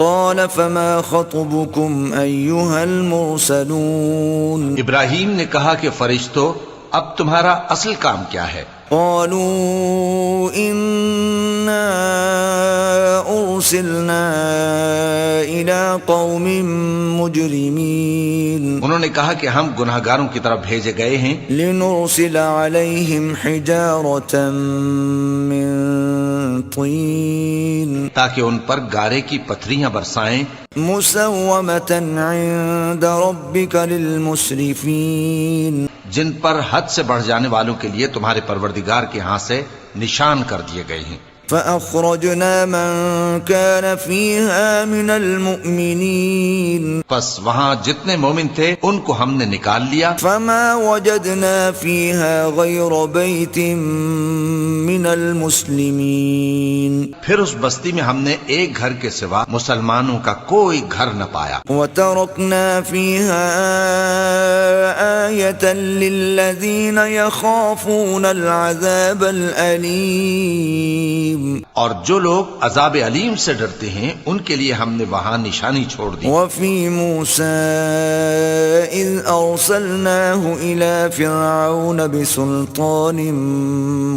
قال فما خطبكم أيها المرسلون ابراہیم نے کہا کہ فرشتو اب تمہارا اصل کام کیا ہے؟ قالوا إنا أرسلنا إلى قوم مجرمين انہوں نے کہا کہ ہم گناہگاروں کی طرف بھیجے گئے ہیں لنرسل عليهم حجارة من طين تاکہ ان پر گارے کی پتھریاں برسائیں مسومة عند ربك للمسرفين جن پر حد سے بڑھ جانے والوں کے لیے تمہارے پروردگار کے ہاں سے نشان کر دیے گئے ہیں فأخرجنا من كان فيها من المؤمنين پس وہاں جتنے مومن تھے ان کو ہم نے نکال لیا فما وجدنا فيها غير بيت من المسلمين پھر اس بستی میں ہم نے ایک گھر کے سوا مسلمانوں کا کوئی گھر نہ پایا وتركنا فيها آية للذين يخافون العذاب الأليم اور جو لوگ عذاب علیم سے ڈرتے ہیں ان کے لیے ہم نے وہاں نشانی چھوڑ دی وفي موسى إذ أرسلناه إلى فرعون بسلطان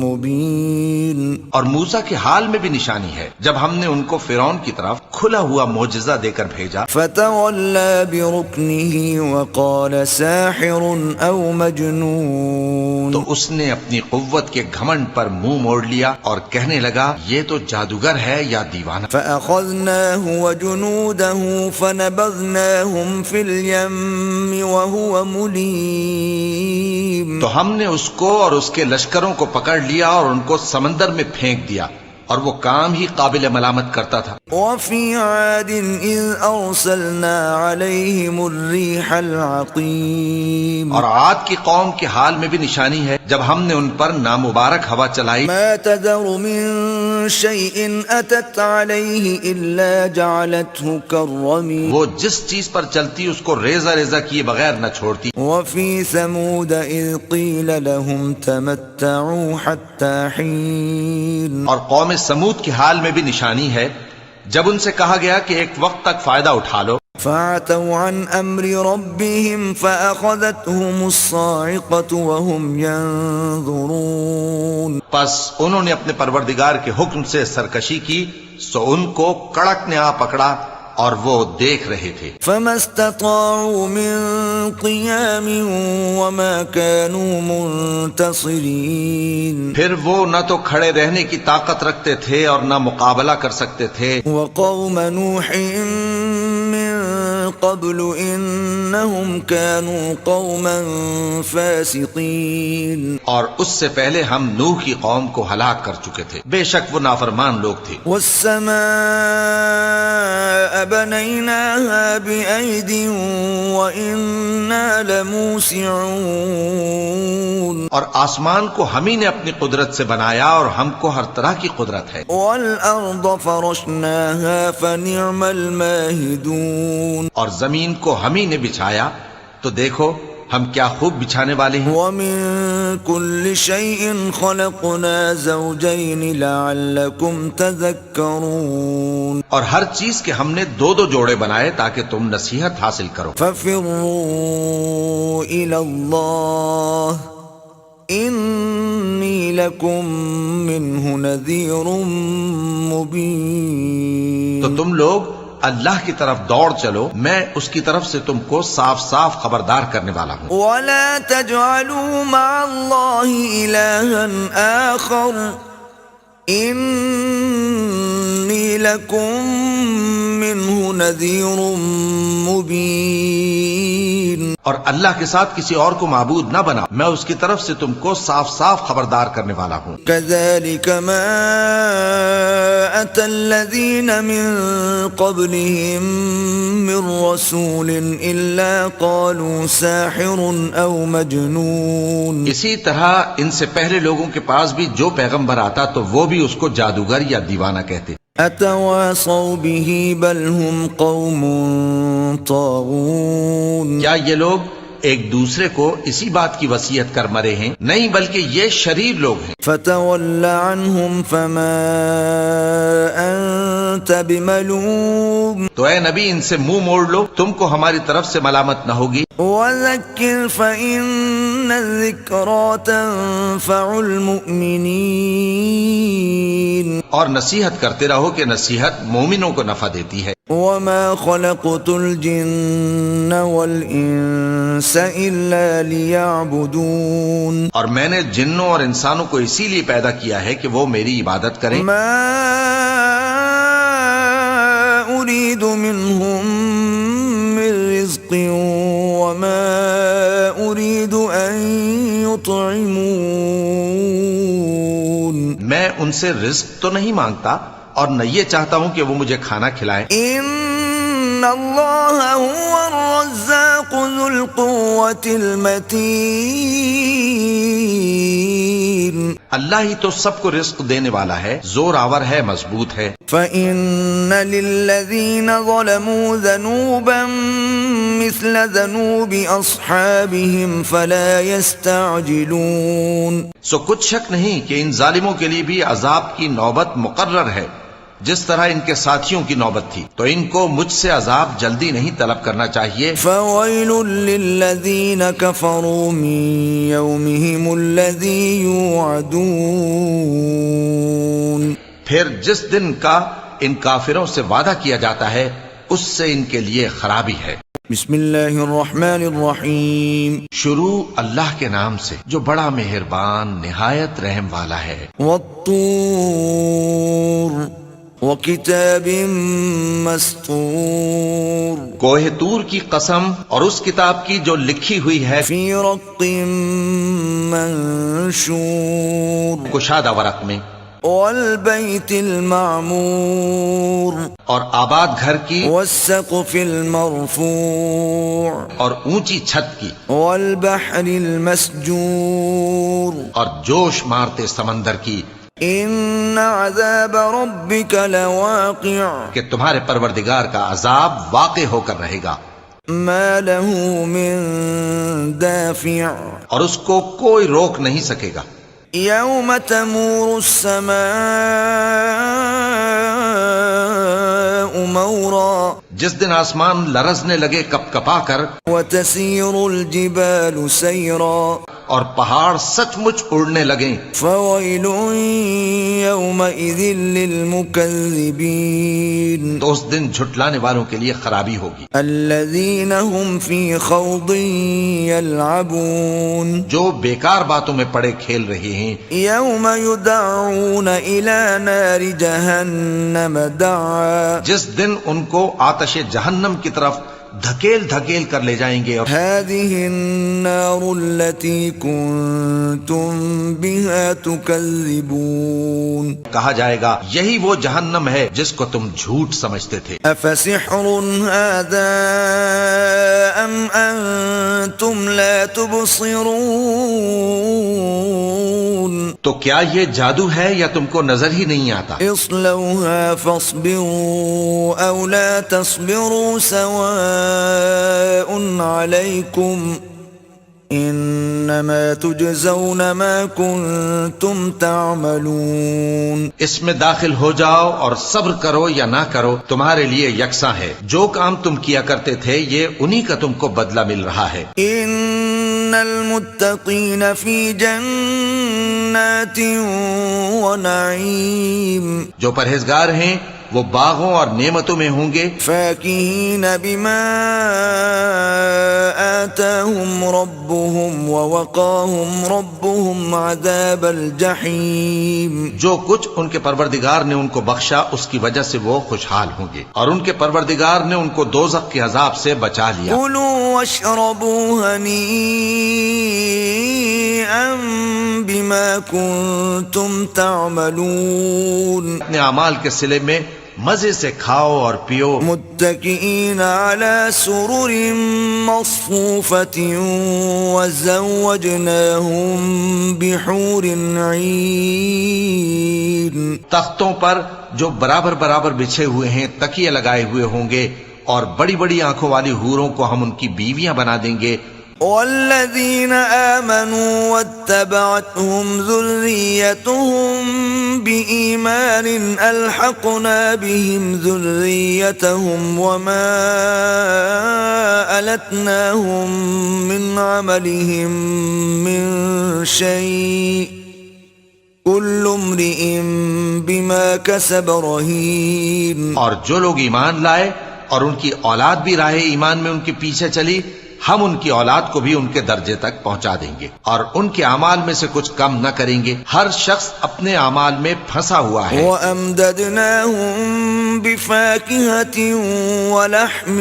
مبين اور موسیٰ کے حال میں بھی نشانی ہے جب ہم نے ان کو فرعون کی طرف کھلا ہوا معجزہ دے کر بھیجا فتولى بركنه وقال ساحر أو مجنون تو اس نے اپنی قوت کے گھمنڈ پر منہ موڑ لیا اور کہنے لگا یہ تو جادوگر ہے یا دیوانہ فأخذناه وجنوده فنبذناهم في اليم وهو مليم تو ہم نے اس کو اور اس کے لشکروں کو پکڑ لیا اور ان کو سمندر میں پھینک دیا اور وہ کام ہی قابل ملامت کرتا تھا وفي عاد إذ أرسلنا عليهم الريح العقيم اور عاد کی قوم کے حال میں بھی نشانی ہے جب ہم نے ان پر نامبارک ہوا چلائی ما تذر من شيء أتت عليه إلا جعلته كالرميم وہ جس چیز پر چلتی اس کو ریزہ ریزہ کیے بغیر نہ چھوڑتی وفي ثمود إذ قيل لهم تمتعوا حتى حين اور قوم سمود کے حال میں بھی نشانی ہے جب ان سے کہا گیا کہ ایک وقت تک فائدہ اٹھا لو فعتوا عن أمر ربهم فأخذتهم الصاعقة وهم ينظرون پس انہوں نے اپنے پروردگار کے حکم سے سرکشی کی سو ان کو کڑک نے آ پکڑا اور وہ دیکھ رہے تھے فما استطاعوا من قيام وما كانوا منتصرين پھر وہ نہ تو کھڑے رہنے کی طاقت رکھتے تھے اور نہ مقابلہ کر سکتے تھے وقوم نوح من قبل إنهم كانوا قوما فاسقين اور اس سے پہلے ہم نوح کی قوم کو ہلاک کر چکے تھے بے شک وہ نافرمان لوگ تھے والسماء بنيناها بأيد وإنا لموسعون اور آسمان کو ہم ہی نے اپنی قدرت سے بنایا اور ہم کو ہر طرح کی قدرت ہے والأرض فرشناها فنعم الماهدون اور زمین کو ہم ہی نے بچھایا تو دیکھو ہم کیا خوب بچھانے والے ہیں ومن كل شيء خلقنا زوجين لعلكم تذكرون اور ہر چیز کے ہم نے دو دو جوڑے بنائے تاکہ تم نصیحت حاصل کرو ففروا إلى الله إني لكم منه نذير مبين تو تم لوگ اللہ کی طرف دوڑ چلو میں اس کی طرف سے تم کو صاف صاف خبردار کرنے والا ہوں ولا تجعلوا مع الله إلها آخر إني لكم منه نذير مبين اور اللہ کے ساتھ کسی اور کو معبود نہ بنا میں اس کی طرف سے تم کو صاف صاف خبردار کرنے والا ہوں كذلك ما أتى الذين من قبلهم من رسول إلا قالوا ساحر أو مجنون اسی طرح ان سے پہلے لوگوں کے پاس بھی جو پیغمبر آتا تو وہ بھی اس کو جادوگر یا دیوانہ کہتے أتواصوا به بل هم قوم طاغون کیا یہ لوگ ایک دوسرے کو اسی بات کی وصیت کر مرے ہیں نہیں بلکہ یہ شریر لوگ ہیں فتول عنهم فما أنت بملوم تو اے نبی ان سے منہ موڑ لو، تم کو ہماری طرف سے ملامت نہ ہوگی، وذكر فإن الذكرى تنفع المؤمنين اور نصیحت کرتے رہو کہ نصیحت مومنوں کو نفع دیتی ہے۔ وما خلقت الجن والإنس إلا ليعبدون اور میں نے جنوں اور انسانوں کو اسی لیے پیدا کیا ہے کہ وہ میری عبادت کریں، ما أريد منهم من رزق وما أريد أن يطعمون میں ان سے رزق تو نہیں مانگتا اور نہ یہ چاہتا ہوں کہ وہ مجھے کھانا کھلائیں، إن الله هو الرزاق ذو القوة المتين اللہ ہی تو سب کو رزق دینے والا ہے، زور آور ہے، مضبوط ہے۔ فإن للذين ظلموا ذنوبا مثل ذنوب أصحابهم فلا يستعجلون سو کچھ شک نہیں کہ ان ظالموں کے لیے بھی عذاب کی نوبت مقرر ہے، جس طرح ان کے ساتھیوں کی نوبت تھی، تو ان کو مجھ سے عذاب جلدی نہیں طلب کرنا چاہیے۔ فويل للذين كفروا من يومهم الذي يوعدون پھر جس دن کا ان کافروں سے وعدہ کیا جاتا ہے اس سے ان کے لیے خرابی ہے۔ بسم اللہ الرحمن الرحیم شروع اللہ کے نام سے جو بڑا مہربان نہایت رحم والا ہے۔ والطور وکتاب مسطور کوہ طور کی قسم اور اس کتاب کی جو لکھی ہوئی ہے فی رق منشور کشادہ ورق میں، والبیت المعمور اور آباد گھر کی والسقف المرفوع اور اونچی چھت کی والبحر المسجور اور جوش مارتے سمندر کی، ان عذاب ربک لواقع کہ تمہارے پروردگار کا عذاب واقع ہو کر رہے گا، ما له من دافع اور اس کو کوئی روک نہیں سکے گا۔ یوم تمور السماء مورا جس دن آسمان لرزنے لگے کپ کپا کر، وتسیر الجبال سیرا اور پہاڑ سچ مچ اڑنے لگیں، فویل یومئذ للمکذبین تو اس دن جھٹلانے والوں کے لیے خرابی ہوگی، الذین هم فی خوض یلعبون جو بیکار باتوں میں پڑے کھیل رہے ہیں۔ یوم یدعون الی نار جہنم دعا جس دن ان کو آتش جہنم کی طرف دھکیل دھکیل کر لے جائیں گے، هذه النار التي كنتم بها تكذبون کہا جائے گا یہی وہ جہنم ہے جس کو تم جھوٹ سمجھتے تھے۔ افسحر هذا ام انتم لا تبصرون تو کیا یہ جادو ہے یا تم کو نظر ہی نہیں آتا؟ اصلوها فاصبروا او لا تصبروا سواء عليكم انما تجزون ما كنتم تعملون اس میں داخل ہو جاؤ اور صبر کرو یا نہ کرو، تمہارے لیے یکساں ہے، جو کام تم کیا کرتے تھے یہ انہی کا تم کو بدلہ مل رہا ہے۔ ان المتقین فی جنات ونعیم جو پرہیزگار ہیں وہ باغوں اور نعمتوں میں ہوں گے، فاکہین بما آتاہم ربهم ووقاہم ربهم عذاب الجحیم جو کچھ ان کے پروردگار نے ان کو بخشا اس کی وجہ سے وہ خوشحال ہوں گے، اور ان کے پروردگار نے ان کو دوزخ کے عذاب سے بچا لیا۔ کلوا واشربوا ہنیئا بما کنتم تعملون اپنے اعمال کے صلے میں مزے سے کھاؤ اور پیو، متکئین علی سرر مصفوفۃ وزوجناہم بحور عین تختوں پر جو برابر برابر بچھے ہوئے ہیں، تکیے لگائے ہوئے ہوں گے، اور بڑی بڑی آنکھوں والی حوروں کو ہم ان کی بیویاں بنا دیں گے۔ والذين آمنوا واتبعتهم ذريتهم بإيمان ألحقنا بهم ذريتهم وما ألتناهم من عملهم من شيء كل امرئ بما كسب رهين. اور جو لوگ ایمان لائے اور ان کی اولاد بھی راہ ایمان میں ان کے پیچھے چلی، ہم ان کی اولاد کو بھی ان کے درجے تک پہنچا دیں گے اور ان کے اعمال میں سے کچھ کم نہ کریں گے. ہر شخص اپنے اعمال میں پھنسا ہوا ہے. وَأَمْدَدْنَاهُمْ بِفَاكِهَةٍ وَلَحْمٍ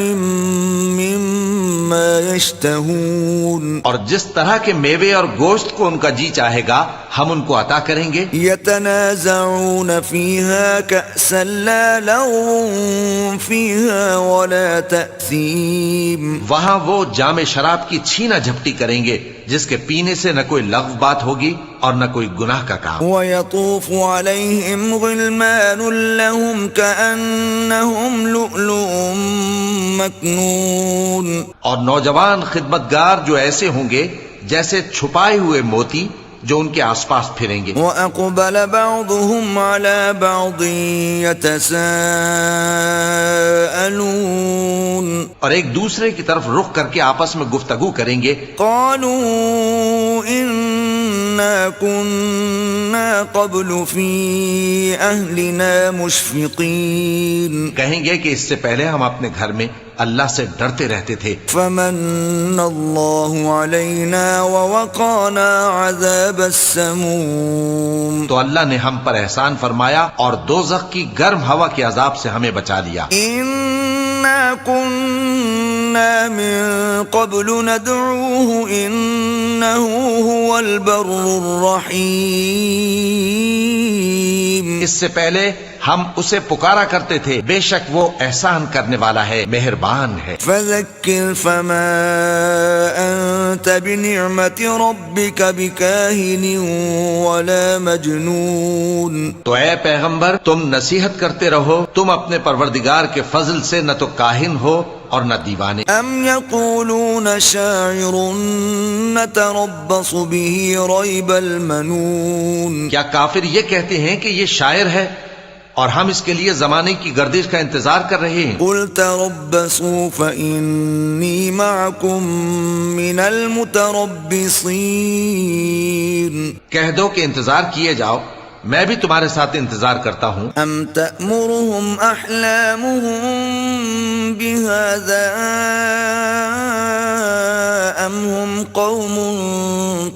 مِّمَّا يَشْتَهُونَ. اور جس طرح کے میوے اور گوشت کو ان کا جی چاہے گا ہم ان کو عطا کریں گے. يَتَنَازَعُونَ فِيهَا كَأْسًا لَا لَغْوٌ فِيهَا وَلَا تَأْثِيمٌ. وہاں وہ جام شراب کی چھینا جھپٹی کریں گے جس کے پینے سے نہ کوئی لغو بات ہوگی اور نہ کوئی گناہ کا کام. وَيَطُوفُ عَلَيْهِمْ غِلْمَانٌ لَهُمْ كَأَنَّهُمْ لُؤْلُؤٌ مَكْنُونٌ. اور نوجوان خدمتگار جو ایسے ہوں گے جیسے چھپائے ہوئے موتی جو ان کے آس پاس پھریں گے. وَأَقْبَلَ بَعْضُهُمْ عَلَى بَعْضٍ يَتَسَاءَلُونَ. اور ایک دوسرے کی طرف رخ کر کے آپس میں گفتگو کریں گے. قَالُوا إِنَّا كُنَّا قَبْلُ فِي أَهْلِنَا مُشْفِقِينَ. کہیں گے کہ اس سے پہلے ہم اپنے گھر میں اللہ سے ڈرتے رہتے تھے. فَمَنَّ اللَّهُ عَلَيْنَا وَوَقَانَا عَذَابَ السَّمُومِ. تو اللہ نے ہم پر احسان فرمایا اور دوزخ کی گرم ہوا کے عذاب سے ہمیں بچا لیا. إِنَّا كُنَّا مِن قَبْلُ نَدْعُوهُ إِنَّهُ هُوَ الْبَرُّ الرَّحِيمُ. اس سے پہلے ہم اسے پکارا کرتے تھے، بے شک وہ احسان کرنے والا ہے، مہربان ہے. فَذَكِّرْ فَمَا أَنْتَ بِنِعْمَةِ رَبِّكَ بِكَاهِنٍ وَلَا مَجْنُونٍ. تو اے پیغمبر تم نصیحت کرتے رہو، تم اپنے پروردگار کے فضل سے نہ تو کاہن ہو اور نہ دیوانے. أَمْ يَقُولُونَ شَاعِرٌ نَتَرَبَّصُ بِهِ رَيْبَ الْمَنُونِ. کیا کافر یہ کہتے ہیں کہ یہ شاعر ہے اور ہم اس کے لیے زمانے کی گردش کا انتظار کر رہے ہیں؟ قُلْ تَرَبَّصُوا فَإِنِّي مَعَكُمْ مِنَ الْمُتَرَبِّصِينَ. کہہ دو کہ انتظار کیے جاؤ، میں بھی تمہارے ساتھ انتظار کرتا ہوں. أَمْ تَأْمُرُهُمْ أَحْلَامُهُمْ بِهَذَا أَمْ هُمْ قَوْمٌ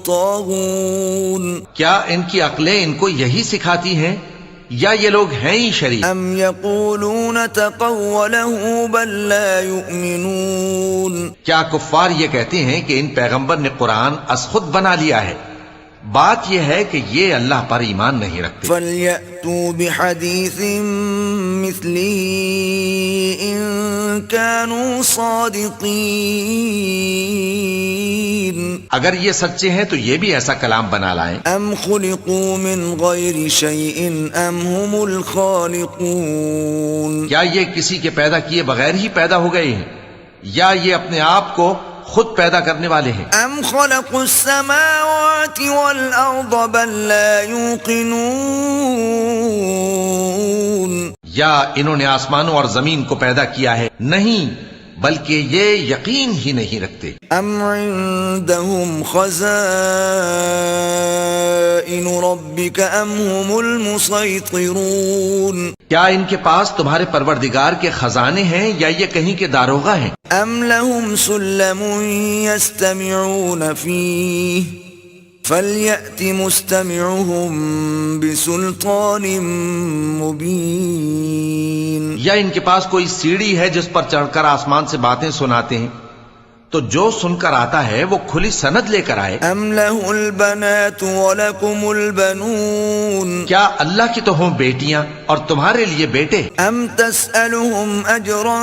طَاغُونَ. کیا ان کی عقلیں ان کو یہی سکھاتی ہیں یا یہ لوگ ہیں ہی شریف؟ أَمْ يَقُولُونَ تَقَوَّلَهُ بَل لَّا يُؤْمِنُونَ. کیا کفار یہ کہتے ہیں کہ ان پیغمبر نے قرآن از خود بنا لیا ہے؟ بات یہ ہے کہ یہ اللہ پر ایمان نہیں رکھتے. فَلْيَأْتُوا بِحَدِيثٍ مِثْلِهِ إِن كَانُوا صَادِقِينَ. اگر یہ سچے ہیں تو یہ بھی ایسا کلام بنا لائیں. أَمْ خُلِقُوا مِنْ غَيْرِ شَيْءٍ أَمْ هُمُ الْخَالِقُونَ. کیا یہ کسی کے پیدا کیے بغیر ہی پیدا ہو گئے ہیں یا یہ اپنے آپ کو خود پیدا کرنے والے ہیں؟ أَمْ خَلَقُوا السَّمَاوَاتِ وَالْأَرْضَ بَل لَّا يُوقِنُونَ. یا انہوں نے آسمانوں اور زمین کو پیدا کیا ہے؟ نہیں، بلکہ یہ یقین ہی نہیں رکھتے. أَمْ عِندَهُمْ خَزَائِنُ رَبِّكَ أَمْ هُمُ الْمُصَيْطِرُونَ. کیا ان کے پاس تمہارے پروردگار کے خزانے ہیں یا یہ کہیں کے داروغہ ہیں؟ أَمْ لَهُمْ سُلَّمٌ يَسْتَمِعُونَ فِيهِ فَلْيَأْتِ مُسْتَمِعُهُم بِسُلْطَانٍ مُبِينٍ. یا ان کے پاس کوئی سیڑھی ہے جس پر چڑھ کر آسمان سے باتیں سناتے ہیں؟ تو جو سن کر آتا ہے وہ کھلی سند لے کر آئے. أَمْ لَهُ الْبَنَاتُ وَلَكُمُ الْبَنُونَ. کیا اللہ کی تو ہوں بیٹیاں اور تمہارے لیے بیٹے؟ أَمْ تَسْأَلُهُمْ أَجْرًا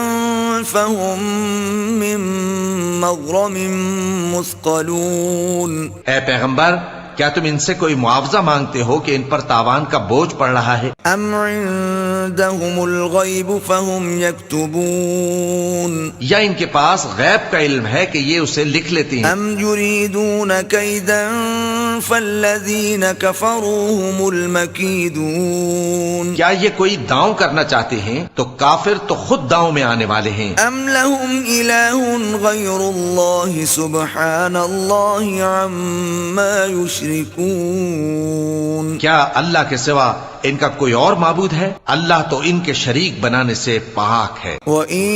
فَهُمْ مِنْ مَغْرَمٍ مُثْقَلُونَ. اے پیغمبر کیا تم ان سے کوئی معاوضہ مانگتے ہو کہ ان پر تاوان کا بوجھ پڑ رہا ہے؟ أَمْ عِندَهُمْ عندهم الغیب فهم یکتبون یا ان کے پاس غیب کا علم ہے کہ یہ اسے لکھ لیتے ہیں. ام یریدون کیدا فالذین کفروا هم المکیدون کیا یہ کوئی داؤں کرنا چاہتے ہیں تو کافر تو خود داؤں میں آنے والے ہیں. ام لهم الہ غیر اللہ سبحان اللہ عما یشرکون کیا اللہ کے سوا ان کا کوئی اور معبود ہے؟ اللہ تو ان کے شریک بنانے سے پاک ہے. وَإِن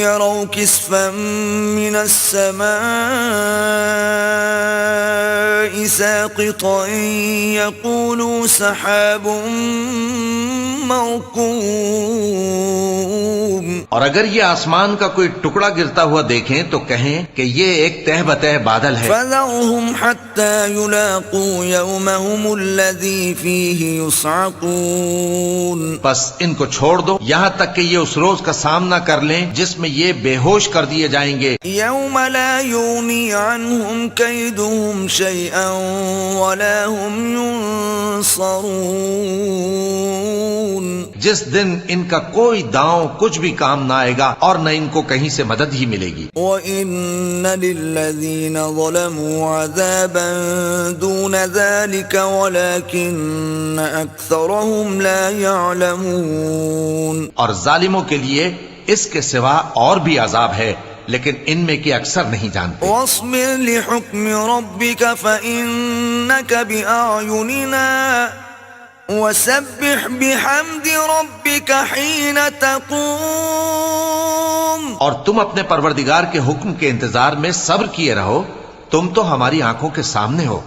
يَرَوْا كِسْفًا مِّنَ السَّمَاءِ سَاقِطًا يَقُولُوا سَحَابٌ مَّرْكُومٌ اور اگر یہ آسمان کا کوئی ٹکڑا گرتا ہوا دیکھیں تو کہیں کہ یہ ایک تہ بتہ بادل ہے. فَذَرْهُمْ حَتَّى يُلَاقُوا يَوْمَهُمُ الَّذِي فِيهِ يُصْعَقُونَ بس ان کو چھوڑ دو یہاں تک کہ یہ اس روز کا سامنا کر لیں جس میں یہ بے ہوش کر دیے جائیں گے. يَوْمَ لَا يُغْنِي عَنْهُمْ كَيْدُهُمْ شَيْئًا وَلَا هُمْ يُنصَرُونَ جس دن ان کا کوئی داؤں کچھ بھی کام نہ آئے گا اور نہ ان کو کہیں سے مدد ہی ملے گی. وَإِنَّ لِلَّذِينَ ظَلَمُوا عَذَابًا دُونَ ذَلِكَ وَلَكِنَّ أَكْثَرَهُمْ لَا يَعْلَمُونَ اور ظالموں کے لیے اس کے سوا اور بھی عذاب ہے لیکن ان میں کے اکثر نہیں جانتے. وَاصْبِرْ لِحُكْمِ رَبِّكَ فَإِنَّكَ بِأَعْيُنِنَا وَسَبِّحْ بِحَمْدِ رَبِّكَ حِينَ تَقُومُ اور تم اپنے پروردگار کے حکم کے انتظار میں صبر کیے رہو، تم تو ہماری آنکھوں کے سامنے ہو،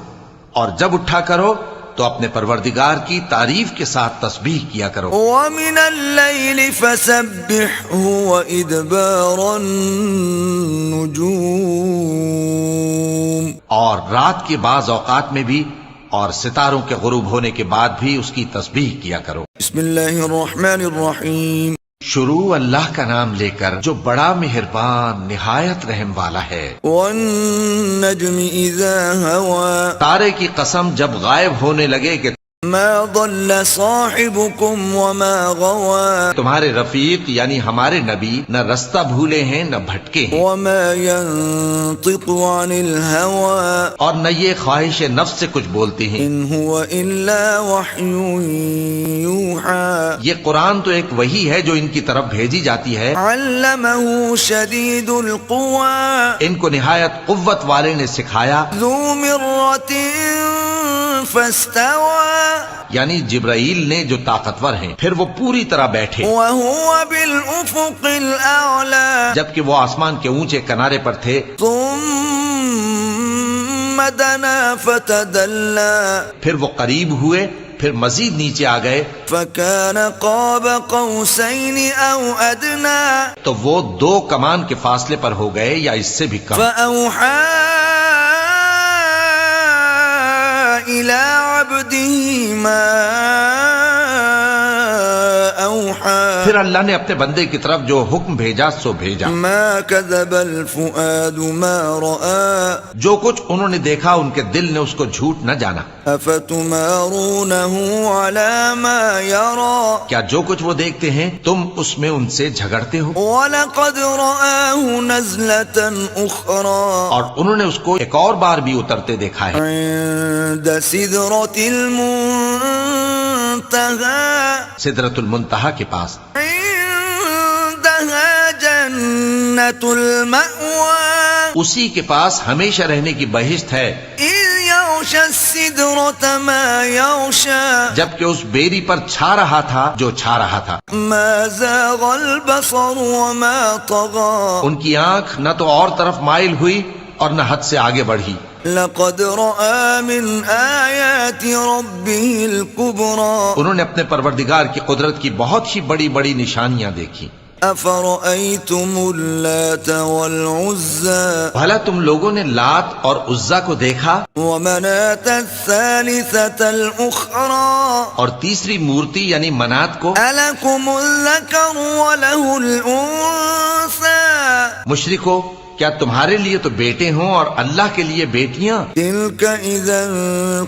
اور جب اٹھا کرو تو اپنے پروردگار کی تعریف کے ساتھ تسبیح کیا کرو. وَمِنَ اللَّيْلِ فَسَبِّحْهُ وَإِدْبَارَ النُّجُومِ اور رات کے بعض اوقات میں بھی اور ستاروں کے غروب ہونے کے بعد بھی اس کی تسبیح کیا کرو. بسم اللہ الرحمن الرحیم شروع اللہ کا نام لے کر جو بڑا مہربان نہایت رحم والا ہے. والنجم اذا ہوا تارے کی قسم جب غائب ہونے لگے کہ ما ضل صاحبكم وما غوا تمہارے رفیق یعنی ہمارے نبی نہ رستہ بھولے ہیں نہ بھٹکے ہیں، وما ينطق عن الهوى اور نہ یہ خواہش نفس سے کچھ بولتے ہیں. ان هو الا وحی یوحى یہ قرآن تو ایک وحی ہے جو ان کی طرف بھیجی جاتی ہے. علمه شدید القوى ان کو نہایت قوت والے نے سکھایا، ذو مرة فاستوى یعنی جبرائیل نے جو طاقتور ہیں، پھر وہ پوری طرح بیٹھے وهو بالافق الاعلى جبکہ وہ آسمان کے اونچے کنارے پر تھے. ثم دنا فتدلى پھر وہ قریب ہوئے، پھر مزید نیچے آ گئے، فكان قاب قوسين او ادنى تو وہ 2 کمان کے فاصلے پر ہو گئے یا اس سے بھی کم. فأوحى إلى عبده ما أوحى پھر اللہ نے اپنے بندے کی طرف جو حکم بھیجا سو بھیجا. ما كذب الفؤاد ما رأى جو کچھ انہوں نے دیکھا ان کے دل نے اس کو جھوٹ نہ جانا. أفتمارونه على ما يرى کیا جو کچھ وہ دیکھتے ہیں تم اس میں ان سے جھگڑتے ہو؟ ولقد رآه نزلة أخرى اور انہوں نے اس کو ایک اور بار بھی اترتے دیکھا ہے، عند سدرة المنتهى سدرۃ المنتہا کے پاس. عندها جنة المأوى اسی کے پاس ہمیشہ رہنے کی بہشت ہے، إذ يغشى السدرة ما يغشى جبکہ اس بیری پر چھا رہا تھا جو چھا رہا تھا. ما زاغ البصر وما طغى ان کی آنکھ نہ تو اور طرف مائل ہوئی اور نہ حد سے آگے بڑھی. لقد رأى من آيات ربه الكبرى انہوں نے اپنے پروردگار کی قدرت کی بہت ہی بڑی بڑی نشانیاں دیکھی. أفرأيتم اللات والعزى بھلا تم لوگوں نے لات اور عزا کو دیکھا ومناة الثالثة الأخرى اور تیسری مورتی یعنی منات کو؟ ألكم الذكر وله الأنثى مشرکو کیا تمہارے لیے تو بیٹے ہوں اور اللہ کے لیے بیٹیاں؟ تلك إذا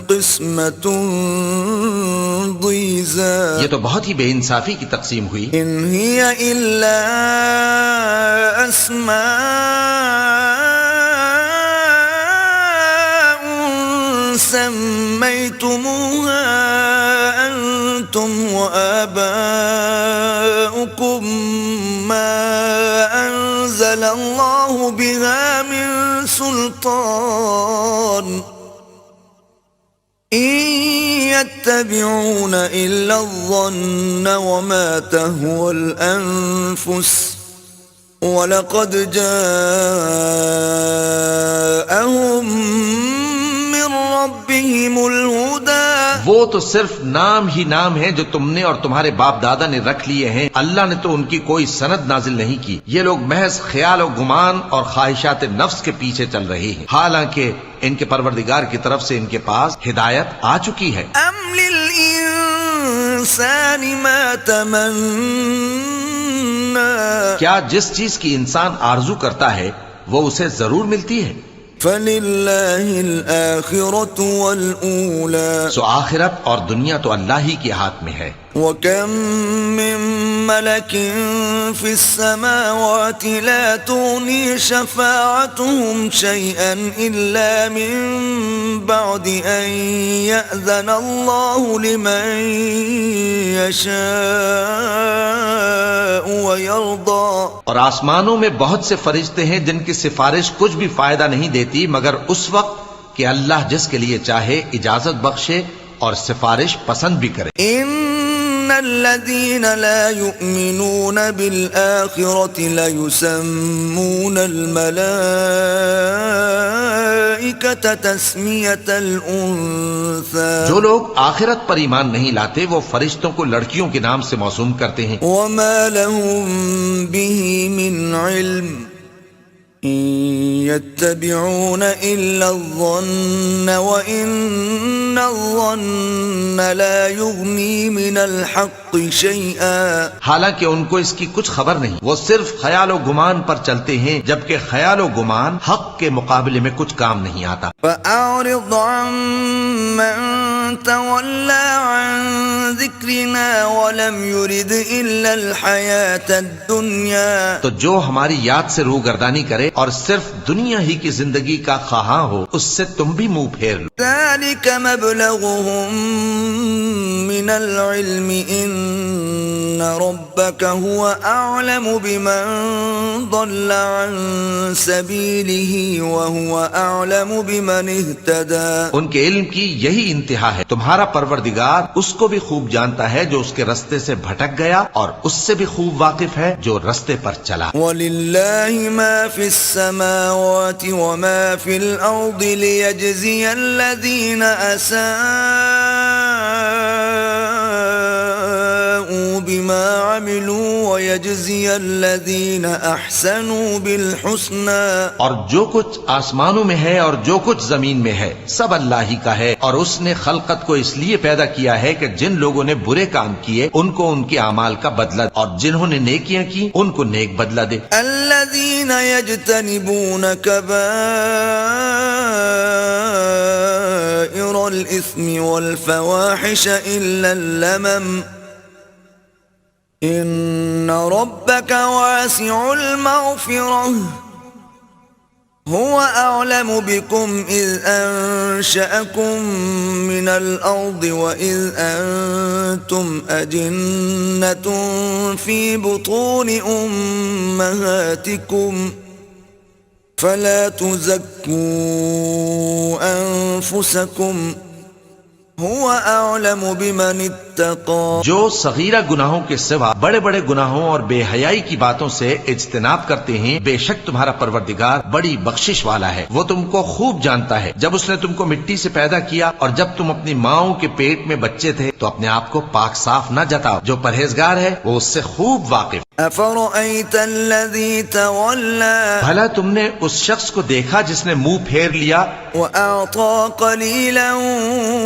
قسمة ضیزا. یہ تو بہت ہی بے انصافی کی تقسیم ہوئی. ان هي الا اسماء سميتموها انتم وآباؤكم ما انزل الله بها من سلطان إن يتبعون إلا الظن وما تهوى الأنفس وَلَقَدْ جَاءَهُم مِّن رَّبِّهِمُ الْهُدَىٰ. وہ تو صرف نام ہی نام ہے جو تم نے اور تمہارے باپ دادا نے رکھ لیے ہیں. اللہ نے تو ان کی کوئی سند نازل نہیں کی. یہ لوگ محض خیال و گمان اور خواہشات نفس کے پیچھے چل رہے ہیں، حالانکہ ان کے پروردگار کی طرف سے ان کے پاس ہدایت آ چکی ہے. أَمْ لِلْإِنسَانِ مَا تَمَنَّىٰ. کیا جس چیز کی انسان آرزو کرتا ہے وہ اسے ضرور ملتی ہے؟ فَلِلَّهِ الْآخِرَةُ وَالْأُولَىٰ. سو آخرت اور دنیا تو اللہ ہی کے ہاتھ میں ہے. وَكَم مِّن مَّلَكٍ فِي السَّمَاوَاتِ لَا تُغْنِي شَفَاعَتُهُمْ شَيْئًا إِلَّا مِن بَعْدِ أَن يَأْذَنَ اللَّهُ لِمَن يَشَاءُ وَيَرْضَىٰ. اور آسمانوں میں بہت سے فرشتے ہیں جن کی سفارش کچھ بھی فائدہ نہیں دیتی مگر اس وقت کہ اللہ جس کے لیے چاہے اجازت بخشے اور سفارش پسند بھی کرے. إِنَّ الَّذِينَ لَا يُؤْمِنُونَ بِالْآخِرَةِ لَيُسَمُّونَ الْمَلَائِكَةَ تَسْمِيَةَ الْأُنثَىٰ. جو لوگ آخرت پر ایمان نہیں لاتے وہ فرشتوں کو لڑکیوں کے نام سے موسوم کرتے ہیں. وَمَا لَهُم بِهِ مِنْ عِلْمٍ إِن يَتَّبِعُونَ إِلَّا الظَّنَّ وَإِنَّ الظَّنَّ لَا يُغْنِي مِنَ الْحَقِّ شَيْئًا. حالانکہ ان کو اس کی کچھ خبر نہیں، وہ صرف خیال و گمان پر چلتے ہیں جبکہ خیال و گمان حق کے مقابلے میں کچھ کام نہیں آتا. فَأَعْرِضْ عَمَّن تَوَلَّىٰ عَن ذِكْرِنَا وَلَمْ يُرِدْ إِلَّا الْحَيَاةَ الدُّنْيَا. تو جو ہماری یاد سے روگردانی کرے اور صرف دنیا ہی کی زندگی کا خواہاں ہو اس سے تم بھی منہ پھیر لو. ذَلِكَ مَبْلَغُهُم مِّنَ الْعِلْمِ إِنَّ رَبَّكَ هُوَ أَعْلَمُ بِمَن ضَلَّ عَن سَبِيلِهِ وَهُوَ أَعْلَمُ بِمَنِ اهْتَدَىٰ. ان کے علم کی یہی انتہا ہے. تمہارا پروردگار اس کو بھی خوب جانتا ہے جو اس کے رستے سے بھٹک گیا اور اس سے بھی خوب واقف ہے جو رستے پر چلا. وَلِلَّهِ مَا فِي السَّمَاوَاتِ وَمَا فِي الْأَرْضِ لِيَجْزِيَ الَّذِينَ أَسَاءُوا بِمَا عَمِلُوا وَيَجْزِيَ الَّذِينَ أَحْسَنُوا بِالْحُسْنَىٰ. اور جو کچھ آسمانوں میں ہے اور جو کچھ زمین میں ہے سب اللہ ہی کا ہے، اور اس نے خلقت کو اس لیے پیدا کیا ہے کہ جن لوگوں نے برے کام کیے ان کو ان کے اعمال کا بدلہ اور جنہوں نے نیکیاں کی ان کو نیک بدلہ دے. الذين يجتنبون كبائر الإثم والفواحش إلا اللمم إن ربك واسع المغفرة هو أعلم بكم إذ أنشأكم من الأرض وإذ أنتم أجنة في بطون أمهاتكم فلا تزكوا أنفسكم هو أعلم بمن اتقى. جو صغیرہ گناہوں کے سوا بڑے بڑے گناہوں اور بے حیائی کی باتوں سے اجتناب کرتے ہیں بے شک تمہارا پروردگار بڑی بخشش والا ہے. وہ تم کو خوب جانتا ہے. جب اس نے تم کو مٹی سے پیدا کیا اور جب تم اپنی ماؤں کے پیٹ میں بچے تھے تو اپنے آپ کو پاک صاف نہ جتاؤ. جو پرہیزگار ہے وہ اس سے خوب واقف. أفرأيت الذي تولى. بھلا تم نے اس شخص کو دیکھا جس نے منہ پھیر لیا وأعطى قليلا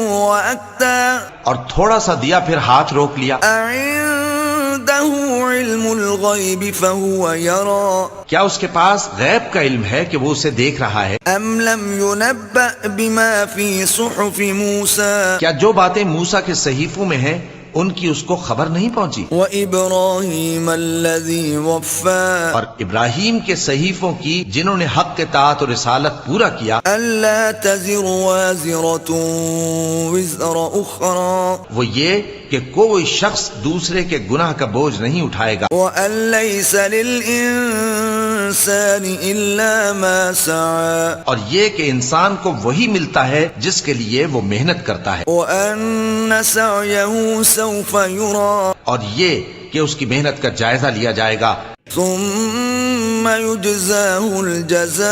وأكدى. اور تھوڑا سا دیا پھر ہاتھ روک لیا. أعنده عنده علم الغيب فهو يرى کیا اس کے پاس غیب کا علم ہے کہ وہ اسے دیکھ رہا ہے؟ أم لم ينبأ بما في صحف موسى کیا جو باتیں موسیٰ کے صحیفوں میں ہیں ان کی اس کو خبر نہیں پہنچی؟ وإبراهيم الذي وفى اور ابراہیم کے صحیفوں کی جنہوں نے حق اطاعت اور رسالت پورا کیا، ألا تزر وازرة وزر أخرى وہ یہ کہ کوئی شخص دوسرے کے گناہ کا بوجھ نہیں اٹھائے گا، وأن ليس للإنسان إلا ما سعى اور یہ کہ انسان کو وہی ملتا ہے جس کے لیے وہ محنت کرتا ہے، وأن سعيه سوف يرى اور یہ کہ اس کی محنت کا جائزہ لیا جائے گا، ثم يجزاه الجزاء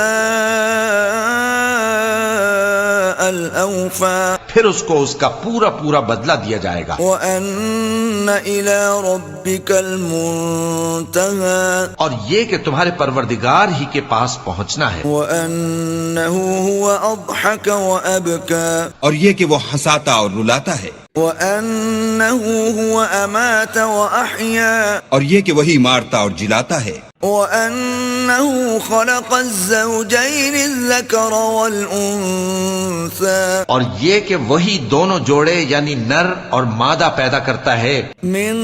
الأوفى پھر اس کو اس کا پورا پورا بدلہ دیا جائے گا، وأن إلى ربك المنتهى اور یہ کہ تمہارے پروردگار ہی کے پاس پہنچنا ہے، وأنه هو أضحك وأبكى اور یہ کہ وہ ہنساتا اور رلاتا ہے، وأنه هو أمات وأحيا اور یہ کہ وہی مارتا اور جلاتا ہے، وأنه خلق الزوجين الذكر والأنثى اور یہ کہ وہی دونوں جوڑے یعنی نر اور مادہ پیدا کرتا ہے، من